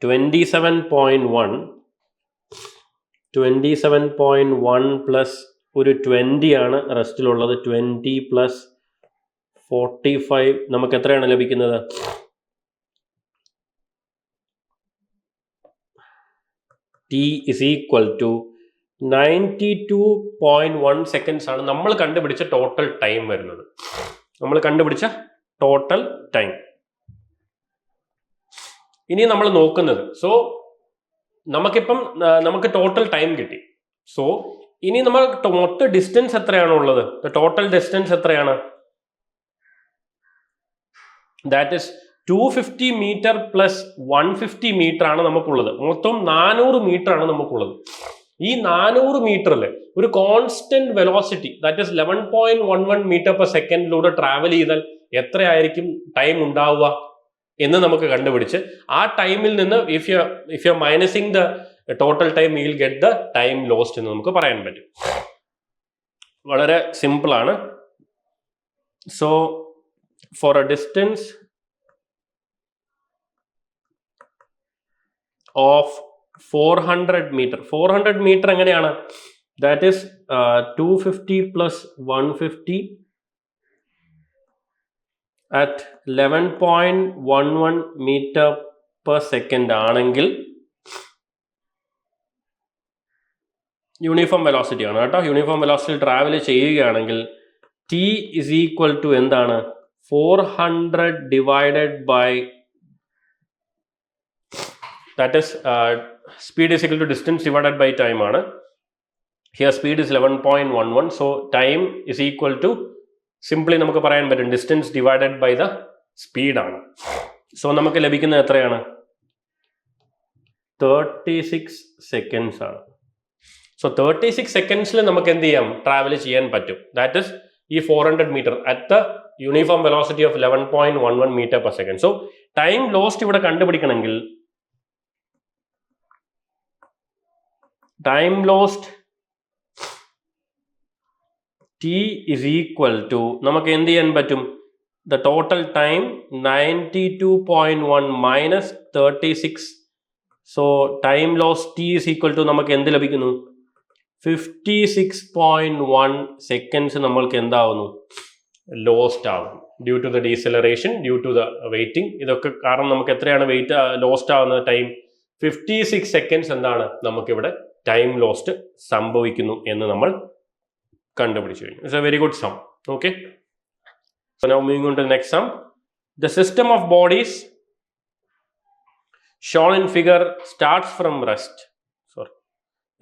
27.1 പ്ലസ് ഒരു 20 ആണ് റെസ്റ്റിലുള്ളത്. 20 പ്ലസ് 45 നമുക്ക് എത്രയാണ് ലഭിക്കുന്നത്? t is equal to 92.1 seconds ആണ് നമ്മൾ കണ്ടുപിടിച്ച ടോട്ടൽ ടൈം വരുന്നത്. ഇനി നമ്മൾ നോക്കുന്നത്, സോ നമുക്ക് ടോട്ടൽ ടൈം കിട്ടി. സോ ഇനി നമ്മൾ മൊത്തം ഡിസ്റ്റൻസ് എത്രയാണ് ഉള്ളത്? ടോട്ടൽ ഡിസ്റ്റൻസ് എത്രയാണ്? That is 250 metre plus 150 metre ആണ് നമുക്കുള്ളത്. മൊത്തം 400 മീറ്റർ ആണ് നമുക്കുള്ളത്. ഈ 400 മീറ്ററിൽ ഒരു കോൺസ്റ്റന്റ് വെലോസിറ്റി ദാറ്റ് ഇസ് 11.11 മീറ്റർ/സെക്കൻഡിലൂടെ ട്രാവൽ ചെയ്താൽ എത്രയായിരിക്കും ടൈം ഉണ്ടാവുക എന്ന് നമുക്ക് കണ്ടുപിടിച്ച് ആ ടൈമിൽ നിന്ന് if you minusing the total time you will get the time lost എന്ന് നമുക്ക് പറയാൻ പറ്റും. വളരെ സിമ്പിൾ ആണ്. So for a distance of 400 metre. 400 metre എങ്ങനെയാണ്? That is 250 plus 150 at 11.11 metre per second ആണെങ്കിൽ യൂണിഫോം വെലോസിറ്റി ആണ് കേട്ടോ. യൂണിഫോം വെലോസിറ്റി ട്രാവൽ ചെയ്യുകയാണെങ്കിൽ ടി ഇസ് ഈക്വൽ ടു എന്താണ്? 400 divided by that is speed is equal to distance divided by time ആണ്. Here speed is 11.11. So time is equal to simply നമുക്ക് പറയാൻ പറ്റും distance divided by the സ്പീഡാണ്. So നമുക്ക് ലഭിക്കുന്നത് എത്രയാണ്? 36 സെക്കൻഡ്സ് ആണ്. സോ 36 സെക്കൻഡ്സിൽ നമുക്ക് എന്ത് ചെയ്യാം? ട്രാവൽ ചെയ്യാൻ പറ്റും. ദാറ്റ് ഇസ് ഈ 400 metre at the uniform velocity of 11.11 metre per second. So time lost ഇവിടെ കണ്ടുപിടിക്കണമെങ്കിൽ time lost T is equal to നമുക്ക് എന്ത് ചെയ്യാൻ പറ്റും? The total time 92.1 minus 36. So time loss T is equal to നമുക്ക് എന്ത് ലഭിക്കുന്നു? 56.1 സെക്കൻഡ്സ് നമ്മൾക്ക് എന്താവുന്നു? ലോസ്റ്റ് ആവും. Due to the deceleration, due to the waiting, ഇതൊക്കെ കാരണം നമുക്ക് എത്രയാണ് വെയിറ്റ് ലോസ്റ്റ് ആവുന്നത്? ടൈം 56 സെക്കൻഡ്സ് എന്താണ് നമുക്കിവിടെ ടൈം ലോസ്റ്റ് സംഭവിക്കുന്നു എന്ന് നമ്മൾ കണ്ടുപിടിച്ചു കഴിഞ്ഞു. It's a very good sum. Okay, so now moving on to the next sum. The system of bodies shown in figure starts from rest. Sorry,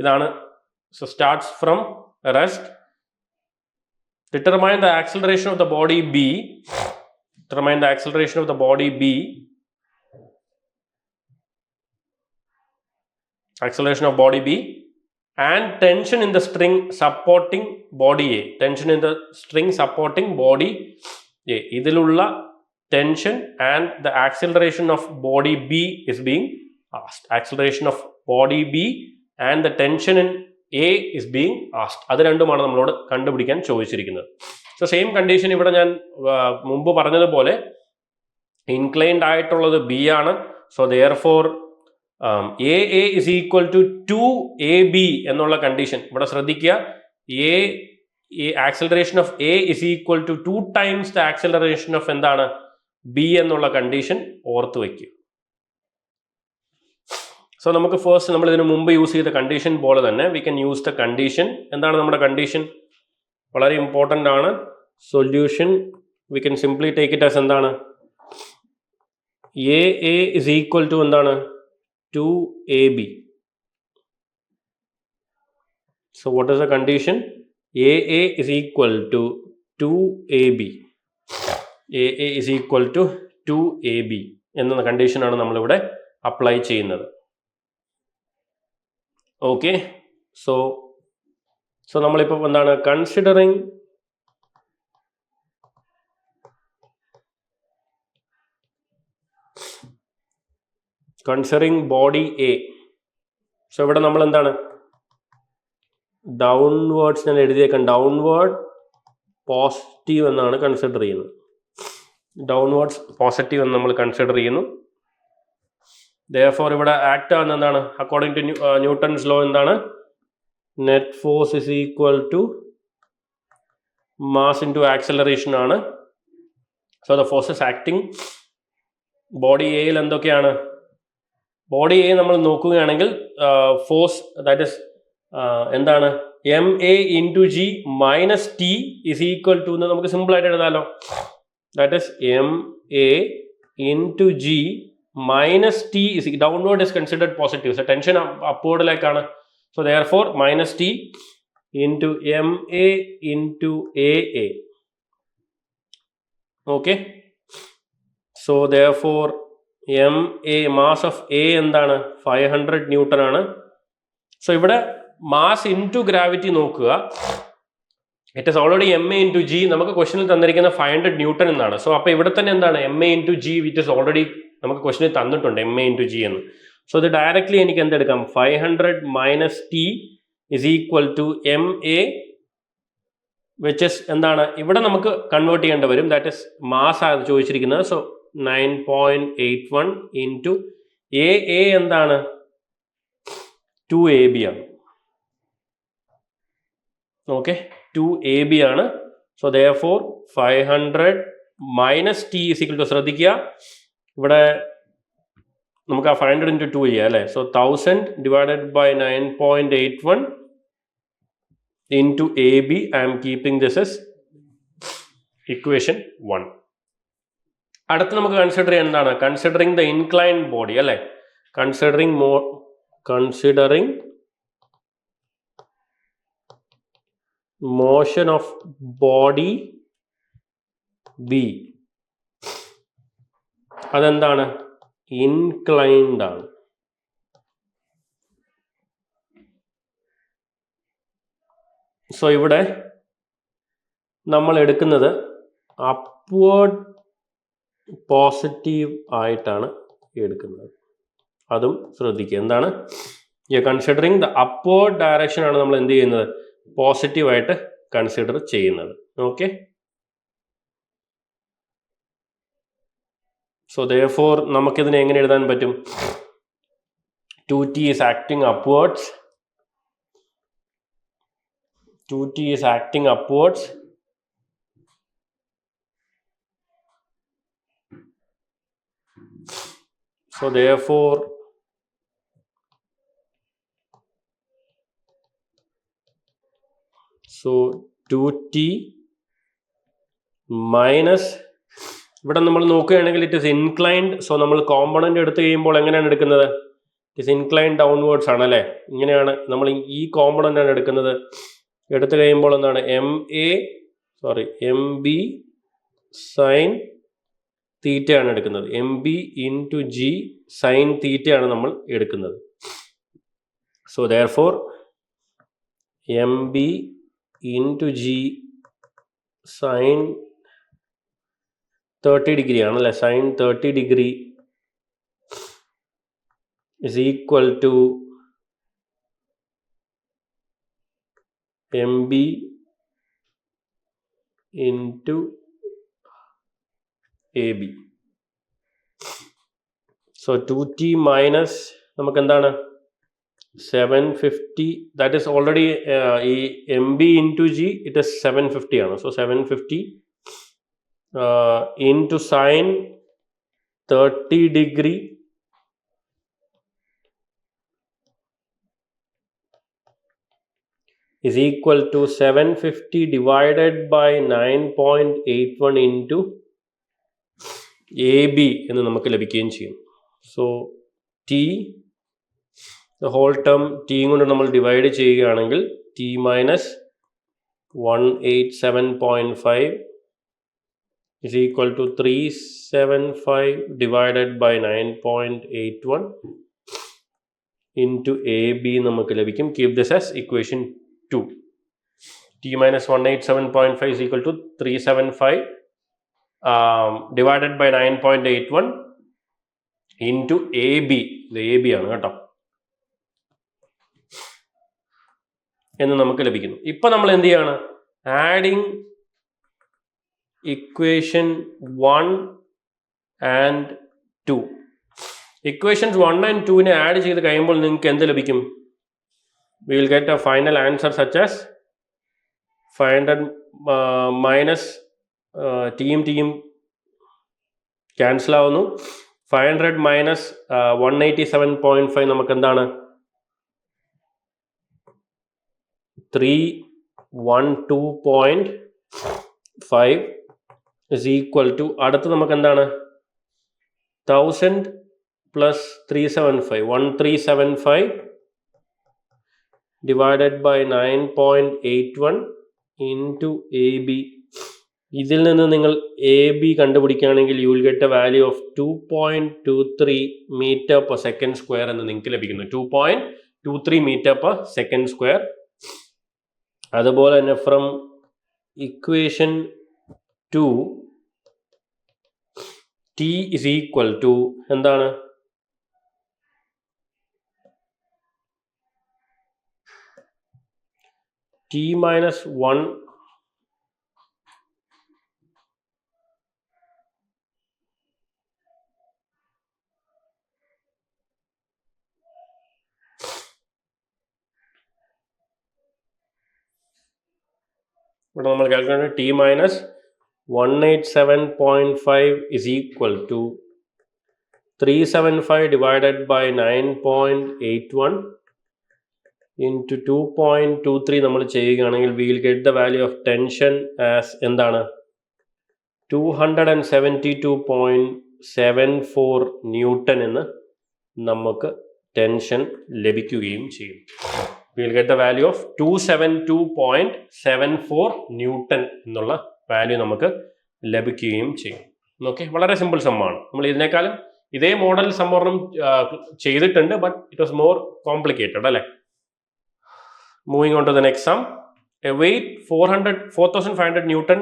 ഇതാണ്. So starts from rest. Determine the acceleration of the body B. Determine the acceleration of the body B. Acceleration of body B and tension in the string supporting body A. Tension in the string supporting body A. ഇതിലുള്ള tension and the acceleration of body B is being asked. Acceleration of body B and the tension in A is being asked. അത് രണ്ടുമാണ് നമ്മളോട് കണ്ടുപിടിക്കാൻ ചോദിച്ചിരിക്കുന്നത്. So same condition ഇവിടെ ഞാൻ മുമ്പ് പറഞ്ഞതുപോലെ ഇൻക്ലൈൻഡ് ആയിട്ടുള്ളത് ബി ആണ്. So therefore A A is equal to 2AB എന്നുള്ള കണ്ടീഷൻ ഇവിടെ ശ്രദ്ധിക്കുക. Acceleration of A is equal to 2 times the acceleration of എന്താണ്? ബി എന്നുള്ള കണ്ടീഷൻ ഓർത്ത് വയ്ക്കുക. സോ നമുക്ക് ഫസ്റ്റ് നമ്മൾ ഇതിനു മുമ്പ് യൂസ് ചെയ്ത കണ്ടീഷൻ പോലെ തന്നെ we can use the condition. എന്താണ് നമ്മുടെ കണ്ടീഷൻ? വളരെ ഇമ്പോർട്ടൻ്റ് ആണ്. Solution we can simply take it as എന്താണ്? A A is equal to എന്താണ്? 2AB. So what is the condition? A A is equal to 2AB. A A is equal to 2AB എന്ന കണ്ടീഷനാണ് നമ്മളിവിടെ apply ചെയ്യുന്നത്. Okay, so നമ്മളിപ്പോൾ എന്താണ് considering body A. So ഇവിടെ നമ്മൾ എന്താണ് ഡൗൺവേർഡ്സ് ഞാൻ എഴുതിയേക്കാം. ഡൗൺവേർഡ് പോസിറ്റീവ് എന്നാണ് കൺസിഡർ ചെയ്യുന്നത്. ഡൗൺവേർഡ്സ് പോസിറ്റീവ് എന്ന് നമ്മൾ കൺസിഡർ ചെയ്യുന്നു. Therefore ഇവിടെ ആക്ട് ആവുന്ന എന്താണ്? അക്കോർഡിംഗ് ടു ന്യൂട്ടൺസ് ലോ എന്താണ്? Net force is equal to mass into acceleration ആണ്. So the forces acting body എയിൽ എന്തൊക്കെയാണ്? ബോഡി എ നമ്മൾ നോക്കുകയാണെങ്കിൽ ഫോഴ്സ് ദാറ്റ് ഇസ് എന്താണ്? MA into G minus T is equal to എന്ന് നമുക്ക് സിമ്പിൾ ആയിട്ട് എഴുതാമല്ലോ. That is MA into G minus T is downward is considered positive. So tension upward lekana. So therefore minus T into MA into AA. Okay. So therefore MA mass of A endana 500 Newton ആണ്. So ഇവിടെ mass into gravity നോക്കുക. It is already MA into G. നമുക്ക് ക്വസ്റ്റനിൽ തന്നിരിക്കുന്ന 500 Newton എന്നാണ്. So അപ്പോൾ ഇവിടെ തന്നെ എന്താണ് MA into G which is already നമുക്ക് ക്വസ്റ്റനിൽ തന്നിട്ടുണ്ട് MA into G എന്ന്. സോ ഇത് ഡയറക്റ്റ്ലി എനിക്ക് എന്തെടുക്കാം? 500 minus T is equal to MA which is എന്താണ് ഇവിടെ നമുക്ക് കൺവേർട്ട് ചെയ്യേണ്ടി വരും. ദാറ്റ് ഇസ് മാസ് ആണ് ചോദിച്ചിരിക്കുന്നത്. സോ 9.81 ഇൻറ്റു AA എന്താണ് 2AB ആണ്. ഓക്കെ, 2AB ആണ്. So therefore 500 minus T is equal to, ശ്രദ്ധിക്കുക ഇവിടെ നമുക്ക് ആ 500 into 2 ചെയ്യാം അല്ലേ. സോ 1000 divided by 9.81 into AB. I am keeping this as equation 1. അടുത്ത് നമുക്ക് കൺസിഡർ ചെയ്യാൻ എന്താണ്? കൺസിഡറിങ് ദ ഇൻക്ലൈൻഡ് ബോഡി അല്ലേ. Considering motion of body B, അതെന്താണ്? ഇൻക്ലൈൻഡ് ആണ്. സോ ഇവിടെ നമ്മൾ എടുക്കുന്നത് അപ്വേർഡ് പോസിറ്റീവ് ആയിട്ടാണ് എടുക്കുന്നത്. അതും ശ്രദ്ധിക്കുക. എന്താണ്? കൺസിഡറിങ് ദ അപ്വേർഡ് ഡയറക്ഷൻ ആണ് നമ്മൾ എന്ത് ചെയ്യുന്നത്? പോസിറ്റീവായിട്ട് കൺസിഡർ ചെയ്യുന്നത്. ഓക്കെ, സോ therefore നമുക്കിതിനെ എങ്ങനെ എഴുതാൻ പറ്റും? 2t is acting upwards. 2t is acting upwards. So therefore so 2t minus, ഇവിടെ നമ്മൾ നോക്കുകയാണെങ്കിൽ ഇറ്റ് ഇസ് ഇൻക്ലൈൻഡ്. സോ നമ്മൾ കോമ്പണന്റ് എടുത്തു കഴിയുമ്പോൾ എങ്ങനെയാണ് എടുക്കുന്നത്? ഇറ്റ് ഇസ് ഇൻക്ലൈൻഡ് ഡൗൺവേർഡ്സ് ആണ് അല്ലേ. ഇങ്ങനെയാണ് നമ്മൾ ഈ കോമ്പണന്റ് ആണ് എടുക്കുന്നത്. എടുത്തു കഴിയുമ്പോൾ എന്താണ്? എം ബി സൈൻ തീറ്റ ആണ് എടുക്കുന്നത്. M B into G sine theta ആണ് നമ്മൾ എടുക്കുന്നത്. So therefore M B into G sine 30 degree ആണല്ലേ. Sine 30 degree is equal to M B into A B. So 2t minus നമുക്ക് എന്താണ്? 750. That is already ഈ M B into G it is 750 ആണ്. So 750 into sine 30 degree is equal to 750 divided by 9.81 into AB എന്ന് നമുക്ക് ലഭിക്കുകയും ചെയ്യും. So t the whole term t കൊണ്ട് നമ്മൾ ഡിവൈഡ് ചെയ്യുകയാണെങ്കിൽ t minus 187.5 is equal to 375 divided by 9.81 into AB നമുക്ക് ലഭിക്കും. Keep this as equation 2. t minus 187.5 is equal to 375 divided by 9.81 into AB. ഇത് AB ആണ് കേട്ടോ എന്ന് നമുക്ക് ലഭിക്കുന്നു. ഇപ്പൊ നമ്മൾ എന്ത് ചെയ്യാണ്? Adding equation 1 and 2. Equations 1 and 2 നെ ആഡ് ചെയ്ത് കഴിയുമ്പോൾ നിങ്ങൾക്ക് എന്ത് ലഭിക്കും? We will get a final answer such as 500 minus ടിയും ക്യാൻസൽ ആവുന്നു. 500 മൈനസ് 187.5 നമുക്ക് എന്താണ്? 312.5 is equal to, അടുത്ത് നമുക്ക് എന്താണ്? 1000 plus 375 1375 divided by 9.81 into AB. ഇതിൽ നിന്ന് നിങ്ങൾ AB കണ്ടുപിടിക്കുകയാണെങ്കിൽ you will get a value of 2.23 meter per second square എന്ന് നിങ്ങൾക്ക് ലഭിക്കുന്നു. 2.23 meter per second square. അതുപോലെ തന്നെ from equation 2 t is equal to എന്താണ്? t minus 1 . ഇവിടെ നമ്മൾ calculate T minus 187.5 is equal to 375 divided by 9.81 into 2.23 നമ്മൾ ചെയ്യുകയാണെങ്കിൽ we will get the value of tension as എന്താണ് 272.74 ന്യൂട്ടൺ എന്ന് നമുക്ക് ടെൻഷൻ ലഭിക്കുകയും ചെയ്യും. We will get the value of 272.74 newton എന്നുള്ള വാല്യൂ നമുക്ക് ലഭിക്കുകയും ചെയ്യും. ഓക്കെ, വളരെ സിമ്പിൾ സമ്മാണ്. നമ്മൾ ഇതിനേക്കാളും ഇതേ മോഡൽ സമ്മോർണം ചെയ്തിട്ടുണ്ട്, but it was more complicated അല്ലേ. Moving on to the next sum. A weight 4,500 Newton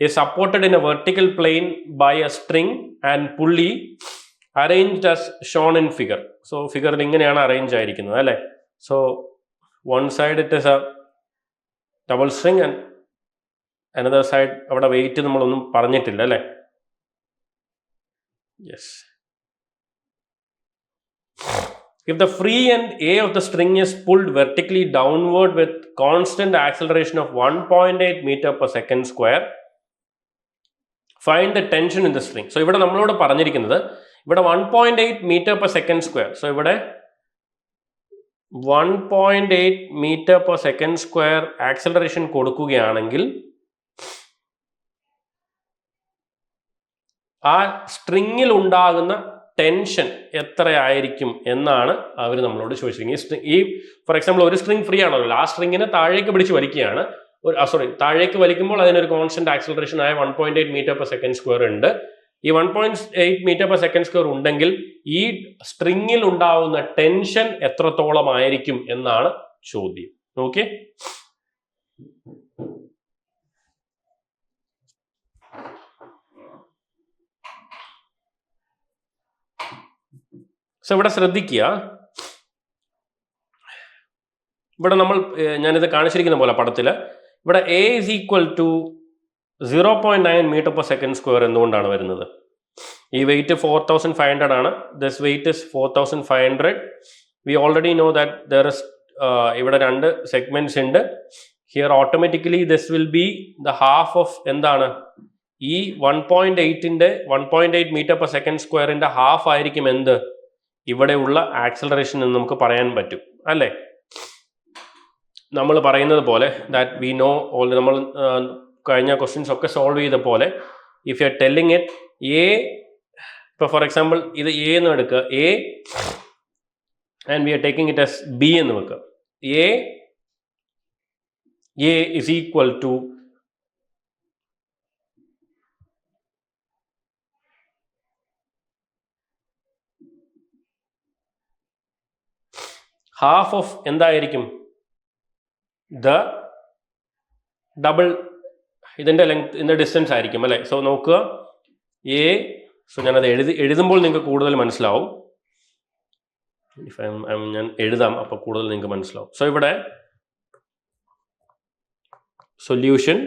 is supported in a vertical plane by a string and pulley arranged as shown in figure. So figure ഇങ്ങനെയാണ് arrange ആയിരിക്കുന്നത് അല്ലേ. So one side it is a double string and another side അവിടെ wait നമ്മളൊന്നും പറഞ്ഞിട്ടില്ല അല്ലേ. Yes. If the free end A of the string is pulled vertically downward with constant acceleration of 1.8 meter per second square, find the tension in the string. So ഇവിടെ നമ്മളോട് പറഞ്ഞിരിക്കുന്നത് ഇവിടെ 1.8 meter per second square. So ഇവിടെ 1.8 meter per second square acceleration കൊടുക്കുകയാണെങ്കിൽ ആ സ്ട്രിങ്ങിൽ ഉണ്ടാകുന്ന tension എത്രയായിരിക്കും എന്നാണ് അവർ നമ്മളോട് ചോദിച്ചിരിക്കുന്നത്. ഈ ഫോർ എക്സാമ്പിൾ ഒരു സ്ട്രിങ് ഫ്രീ ആണല്ലോ, ആ സ്ട്രിങ്ങിനെ താഴേക്ക് പിടിച്ച് വലിക്കുകയാണ്. താഴേക്ക് വലിക്കുമ്പോൾ അതിനൊരു കോൺസ്റ്റന്റ് ആക്സിലറേഷൻ ആയ 1.8 മീറ്റർ പെർ സെക്കൻഡ് സ്ക്വയർ ഉണ്ട്. ഈ 1.8 മീറ്റർ പെർ സെക്കൻഡ് സ്ക്വയർ ഉണ്ടെങ്കിൽ ഈ സ്ട്രിങ്ങിൽ ഉണ്ടാവുന്ന ടെൻഷൻ എത്രത്തോളം ആയിരിക്കും എന്നാണ് ചോദ്യം. ഓക്കെ, സോ ഇവിടെ ശ്രദ്ധിക്കുക. ഇവിടെ ഞാനിത് കാണിച്ചിരിക്കുന്ന പോലെ പടത്തിൽ ഇവിടെ a is equal to 0.9 metre per second square എന്തുകൊണ്ടാണ് വരുന്നത്? ഈ വെയിറ്റ് 4,500 ആണ്. This weight is 4,500. We already know that there is ഇവിടെ 2 സെഗ്മെന്റ്സ് ഉണ്ട്. Here automatically this will be the half of എന്താണ് ഈ 1.8 മീറ്റർ പെർ സെക്കൻഡ് സ്ക്വയറിന്റെ ഹാഫ് ആയിരിക്കും എന്ത് ഇവിടെയുള്ള ആക്സിലറേഷൻ എന്ന് നമുക്ക് പറയാൻ പറ്റും അല്ലേ. നമ്മൾ പറയുന്നത് പോലെ ദാറ്റ് വി നോ ഓൾറെഡി, നമ്മൾ കഴിഞ്ഞ ക്വസ്റ്റ്യൻസ് ഒക്കെ സോൾവ് ചെയ്ത പോലെ, if you are telling it A, ഇപ്പോൾ ഫോർ എക്സാമ്പിൾ ഇത് എ എന്ന് എടുക്കുക, A and we are taking it as B എന്ന് വെക്കുക. A is equal to half of എന്തായിരിക്കും ദ ഡബിൾ ഇതിൻ്റെ ലെങ്ത്, ഇതിൻ്റെ ഡിസ്റ്റൻസ് ആയിരിക്കും അല്ലേ. സോ നോക്കുക എ, സോ ഞാനത് എഴുതുമ്പോൾ നിങ്ങൾക്ക് കൂടുതൽ മനസ്സിലാവും. ഞാൻ എഴുതാം, അപ്പോൾ കൂടുതൽ നിങ്ങൾക്ക് മനസ്സിലാവും. സോ ഇവിടെ solution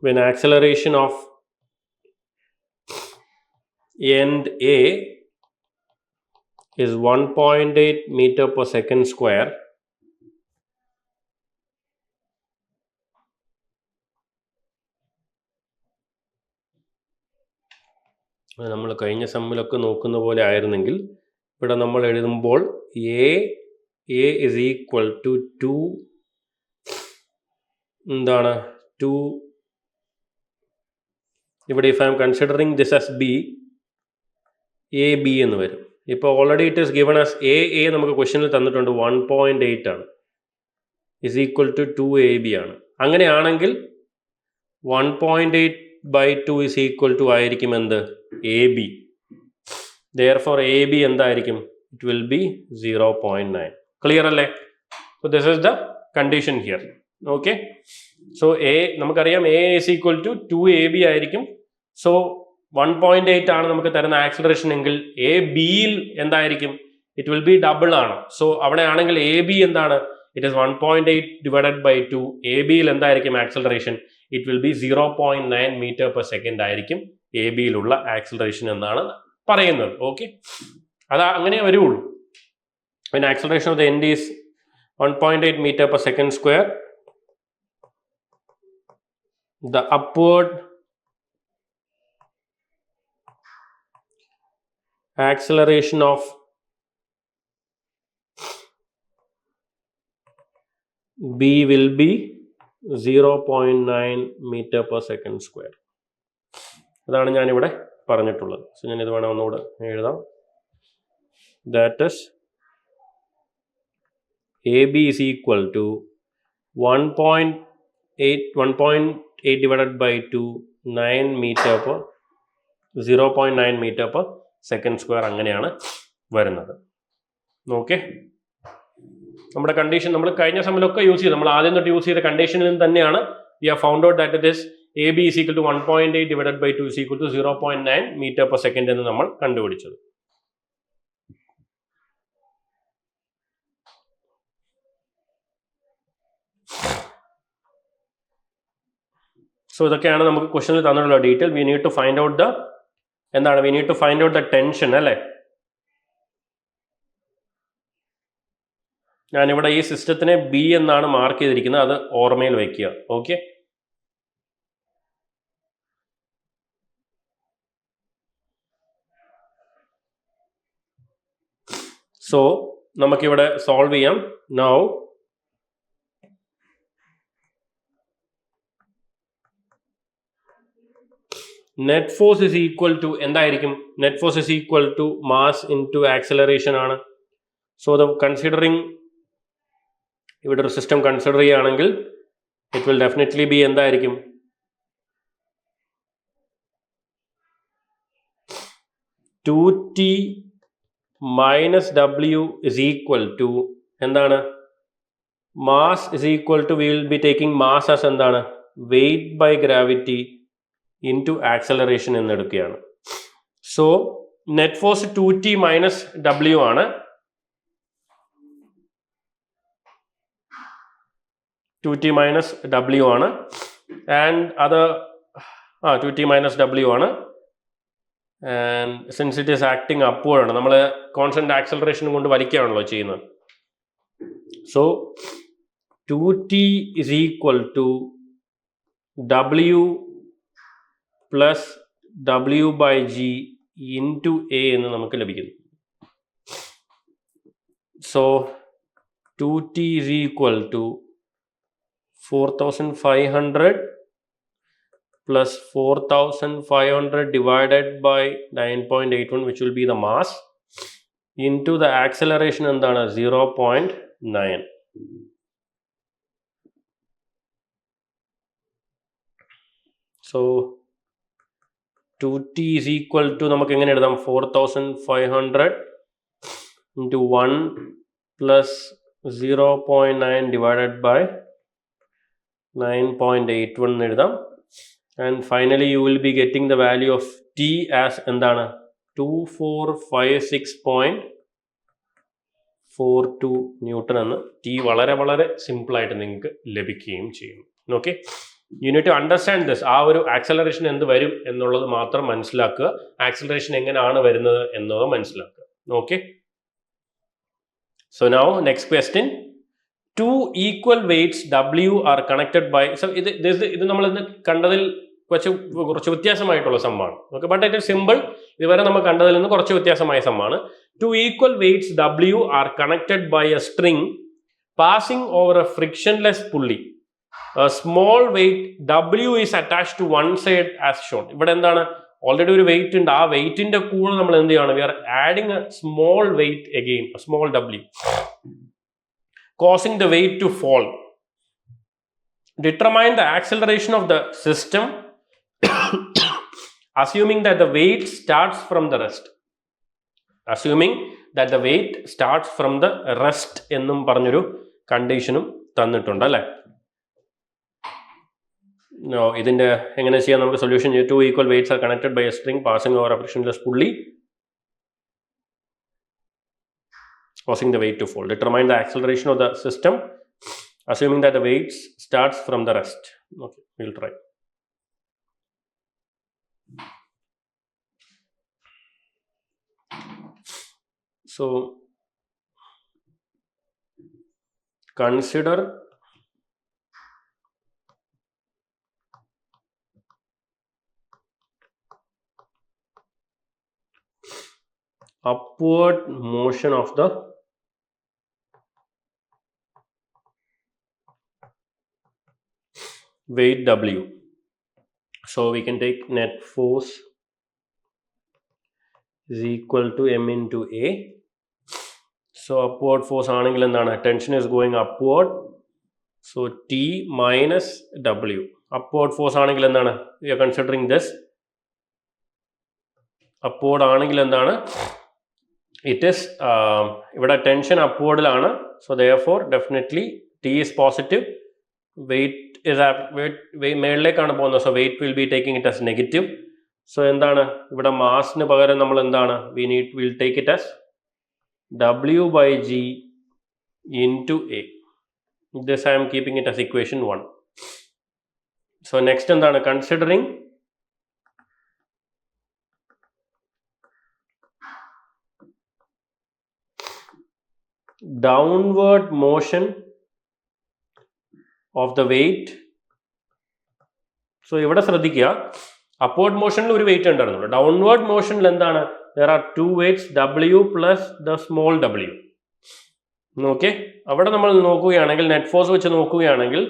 when acceleration of end A is 1.8 meter per second square, നമ്മൾ കഴിഞ്ഞ സമ്മിലൊക്കെ നോക്കുന്ന പോലെ ആയിരുന്നെങ്കിൽ ഇവിടെ നമ്മൾ എഴുതുമ്പോൾ എ ഇസ് ഈക്വൽ ടു 2 എന്താണ് 2, ഇവിടെ if I M considering this as B, A B എന്ന് വരും. ഇപ്പോൾ already it is given as A നമുക്ക് ക്വസ്റ്റ്യനിൽ തന്നിട്ടുണ്ട് 1.8 ആണ്, ഇസ് ഈക്വൽ ടു 2AB ആണ്. അങ്ങനെയാണെങ്കിൽ 1.8/2 ഇസ് ഈക്വൽ ടു ആയിരിക്കും എന്ത് എ ബി. Therefore AB എന്തായിരിക്കും? It will be 0.9. ക്ലിയർ അല്ലേ? So this is the condition here. Okay, so A നമുക്കറിയാം A is equal to 2AB ആയിരിക്കും. സോ 1.8 ആണ് നമുക്ക് തരുന്ന ആക്സിലറേഷൻ എങ്കിൽ എ ബിയിൽ എന്തായിരിക്കും? ഇറ്റ് വിൽ ബി ഡബിൾ ആണ്. സോ അവിടെ ആണെങ്കിൽ എ ബി എന്താണ്? It is 1.8 divided by 2. A ബിയിൽ എന്തായിരിക്കും acceleration? It will be 0.9 metre per second ആയിരിക്കും എ ബിയിലുള്ള ആക്സിലറേഷൻ എന്നാണ് പറയുന്നത്. ഓക്കെ, അത് അങ്ങനെ വരുള്ളൂ. when acceleration of the end is 1.8 meter per second square, the upward acceleration of B will be 0.9 meter per second square. അതാണ് ഞാനിവിടെ പറഞ്ഞിട്ടുള്ളത്. സോ ഞാൻ ഇത് വേണം ഒന്നുകൂടെ എഴുതാം. That is AB is equal to 1.8 divided by 2, 9 meter per 0.9 meter per second square അങ്ങനെയാണ് വരുന്നത്. ഓക്കെ, നമ്മുടെ കണ്ടീഷൻ നമ്മൾ കഴിഞ്ഞ സമയമൊക്കെ യൂസ് ചെയ്ത്, നമ്മൾ ആദ്യം തൊട്ട് യൂസ് ചെയ്ത കണ്ടീഷനിൽ നിന്ന് തന്നെയാണ് we have found out that it is AB is equal to 1.8 divided by 2 is equal to 0.9 meter per second എന്ന് നമ്മൾ കണ്ടുപിടിച്ചത്. സോ ഇതൊക്കെയാണ് നമുക്ക് ക്വസ്റ്റനിൽ തന്നിട്ടുള്ള detail. We need to find out the എന്താണ്, we need to find out the tension അല്ലേ. ഞാനിവിടെ ഈ സിസ്റ്റത്തിനെ B എന്നാണ് മാർക്ക് ചെയ്തിരിക്കുന്നത്, അത് ഓർമ്മയിൽ വയ്ക്കുക. ഓക്കെ, സോ നമുക്കിവിടെ സോൾവ് ചെയ്യാം. Now net force is equal to എന്തായിരിക്കും? Net force is equal to mass into acceleration ആണ്. സോ ദ കൺസിഡറിങ് ഇവിടെ ഒരു സിസ്റ്റം കൺസിഡർ ചെയ്യുകയാണെങ്കിൽ ഇറ്റ് വിൽ ഡെഫിനറ്റ്ലി ബി എന്തായിരിക്കും? Two T minus W is equal to എന്താണ്? Mass is equal to we will be taking mass as എന്താണ്? Weight by gravity into acceleration എന്നെടുക്കുകയാണ്. So net force 2t minus W ആണ്. 2t minus W ആണ് and അത് 2t minus W ആണ്. And since it is acting upward ആണ്, നമ്മൾ constant acceleration കൊണ്ട് വലിക്കുകയാണല്ലോ ചെയ്യുന്നത്. So 2t is equal to w plus w by g into a എന്ന് നമുക്ക് ലഭിക്കുന്നു. So 2t is equal to 4500 plus 4500 divided by 9.81 which will be the mass into the acceleration എന്താണ്? 0.9. So 2t is equal to നമുക്ക് എങ്ങനെ എഴുതാം? 4500 into 1 plus 0.9 divided by 9.81 എഴുതാം. And finally you will be getting the value of t as എന്താണ്? 2456.42 newton എന്ന് t വളരെ വളരെ simple ആയിട്ട് നിങ്ങൾക്ക് ലഭിക്കുകയും ചെയ്യും. Okay, you need to understand this. ആ ഒരു ആക്സലറേഷൻ എന്ത് വരും എന്നുള്ളത് മാത്രം മനസ്സിലാക്കുക, ആക്സലറേഷൻ എങ്ങനെയാണ് വരുന്നത് എന്നത് മനസ്സിലാക്കുക. Okay, so now next question. Two equal weights W are connected by, so ഇത് നമ്മൾ ഇന്ന് കണ്ടതിൽ കുറച്ച് വ്യത്യാസമായിട്ടുള്ള സംഭവമാണ്. Okay, but it is simple. ഇതുവരെ നമ്മൾ കണ്ടതിൽ നിന്ന് കുറച്ച് വ്യത്യാസമായ സംഭവമാണ്. Two equal weights W are connected by a string passing over a frictionless pulley. A small weight W is attached to one side as shown. ഇവിടെ എന്താണ്? ഓൾറെഡി ഒരു വെയിറ്റ് ഉണ്ട്, ആ വെയിറ്റിന്റെ കൂടെ നമ്മൾ എന്ത് ചെയ്യണം? We are adding a small weight again, a small W, causing the weight to fall. Determine the acceleration of the system assuming that the weight starts from the rest. Assuming that the weight starts from the rest എന്നും പറഞ്ഞൊരു കണ്ടീഷനും തന്നിട്ടുണ്ട് അല്ലേ. ഇതിന്റെ എങ്ങനെ ചെയ്യാം നമുക്ക് solution? Two equal weights are connected by a string passing over a frictionless pulley causing the weight to fall. Determine the acceleration of the system assuming that the weight starts from the rest. Okay, we'll try. So consider upward motion of the weight W. So we can take net force is equal to M into A. So upward force ആണെങ്കിൽ എന്താണ്, tension is going upward, so T minus W. upward force ആണെങ്കിൽ എന്താണ്, we are considering this upward ആണെങ്കിൽ എന്താണ്, it is ഇവിടെ tension upwardലാണ്, so therefore definitely T is positive, weight is മേളിലേക്കാണ് പോകുന്നത്, so weight will be taking it as negative. So എന്താണ് ഇവിടെ മാസിന് പകരം നമ്മൾ എന്താണ്, we'll take it as W by G into A. This I am keeping it as equation 1. So next എന്താണ്, considering downward motion of the weight. So ഇവിടെ ശ്രദ്ധിക്കുക, upward motion ഒരു wait ഉണ്ടായിരുന്നുള്ളൂ, downward motion എന്താണ്, there are two weights W plus the small w. Okay, അവിടെ നമ്മൾ നോക്കുകയാണെങ്കിൽ net force വെച്ച് നോക്കുകയാണെങ്കിൽ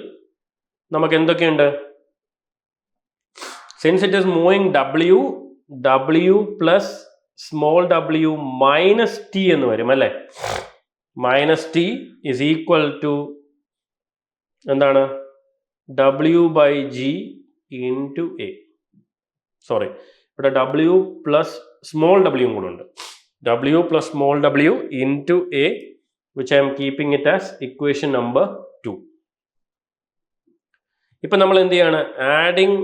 നമുക്ക് എന്തൊക്കെയുണ്ട്, since it is moving W plus small w minus T എന്ന് വരും അല്ലേ, minus T is equal to എന്താണ്, W by G into A. Sorry, ഇവിടെ W plus small w കൂടെ ഉണ്ട്, W plus small w into A, which I am keeping it as equation number 2. ഇപ്പം നമ്മൾ എന്ത് ചെയ്യാണ്, ആഡിങ്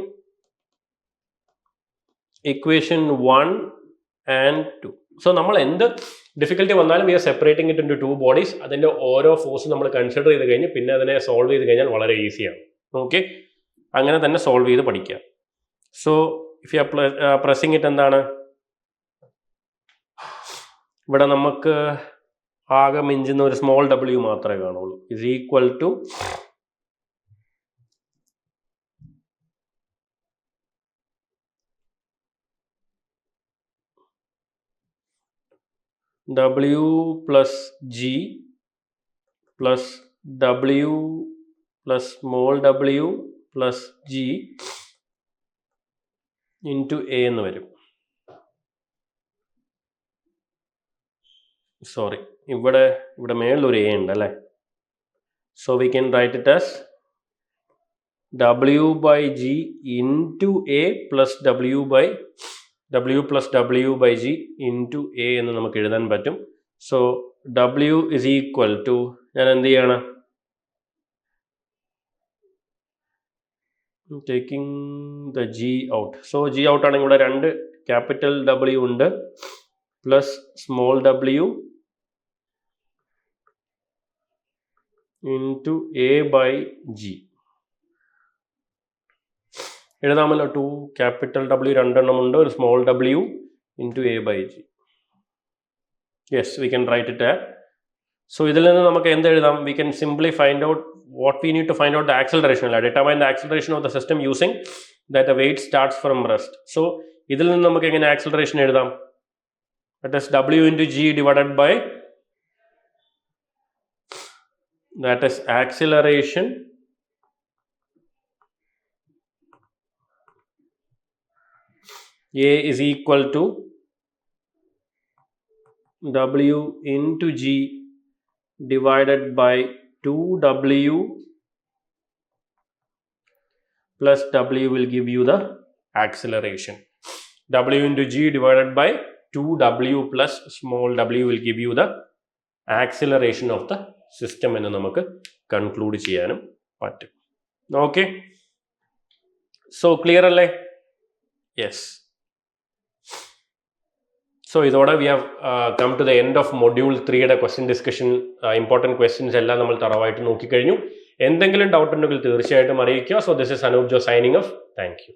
equation 1 and 2. സോ നമ്മൾ എന്ത് ഡിഫിക്കൽറ്റി വന്നാലും we are separating it into 2 bodies. അതിൻ്റെ ഓരോ ഫോഴ്സ് നമ്മൾ കൺസിഡർ ചെയ്ത് കഴിഞ്ഞ് പിന്നെ അതിനെ സോൾവ് ചെയ്ത് കഴിഞ്ഞാൽ വളരെ ഈസിയാണ്. ഓക്കെ, അങ്ങനെ തന്നെ സോൾവ് ചെയ്ത് പഠിക്കുക. So if you R pressing it എന്താണ്, ഇവിടെ നമുക്ക് ആകെ മിഞ്ചുന്ന ഒരു സ്മോൾ w മാത്രമേ കാണുള്ളൂ, is equal to W plus G plus W plus small w plus G into A എന്ന് വരും. സോറി, ഇവിടെ മേളിലൊരു A ഉണ്ട് അല്ലേ, so we can write it as W by G into A plus W plus W by G into A എന്ന് നമുക്ക് എഴുതാൻ പറ്റും. So W is equal to, ഞാൻ എന്ത് ചെയ്യാണ്, taking the G out. So G out ആണെങ്കിൽ ഇവിടെ 2 capital W ഉണ്ട് plus small w into A by G. എഴുതാമല്ലോ, 2 capital W 2 എണ്ണം ഉണ്ട്, ഒരു small w into A by G. Yes, we can write it. So ഇതിൽ നിന്ന് നമുക്ക് എന്ത് എഴുതാം, we can simply find out what we need to find out the acceleration, determine the acceleration of the system using that the weight starts from rest. So ഇതിൽ നിന്ന് നമുക്ക് എങ്ങനെ acceleration എഴുതാം, that is W into G divided by, that is acceleration A is equal to W into G divided by 2W plus W will give you the acceleration. W into G divided by 2W plus small w will give you the acceleration of the system എന്ന് നമുക്ക് conclude ചെയ്യാനും പറ്റും. Okay, so clear അല്ലേ? Yes. So ഇതോടെ we have come to the end of module 3യുടെ question discussion. Important questions എല്ലാം നമ്മൾ തറവായിട്ട് നോക്കിക്കഴിഞ്ഞു. എന്തെങ്കിലും ഡൗട്ട് ഉണ്ടെങ്കിൽ തീർച്ചയായിട്ടും അറിയിക്കുക. So this is Anoop Jo signing off. Thank U.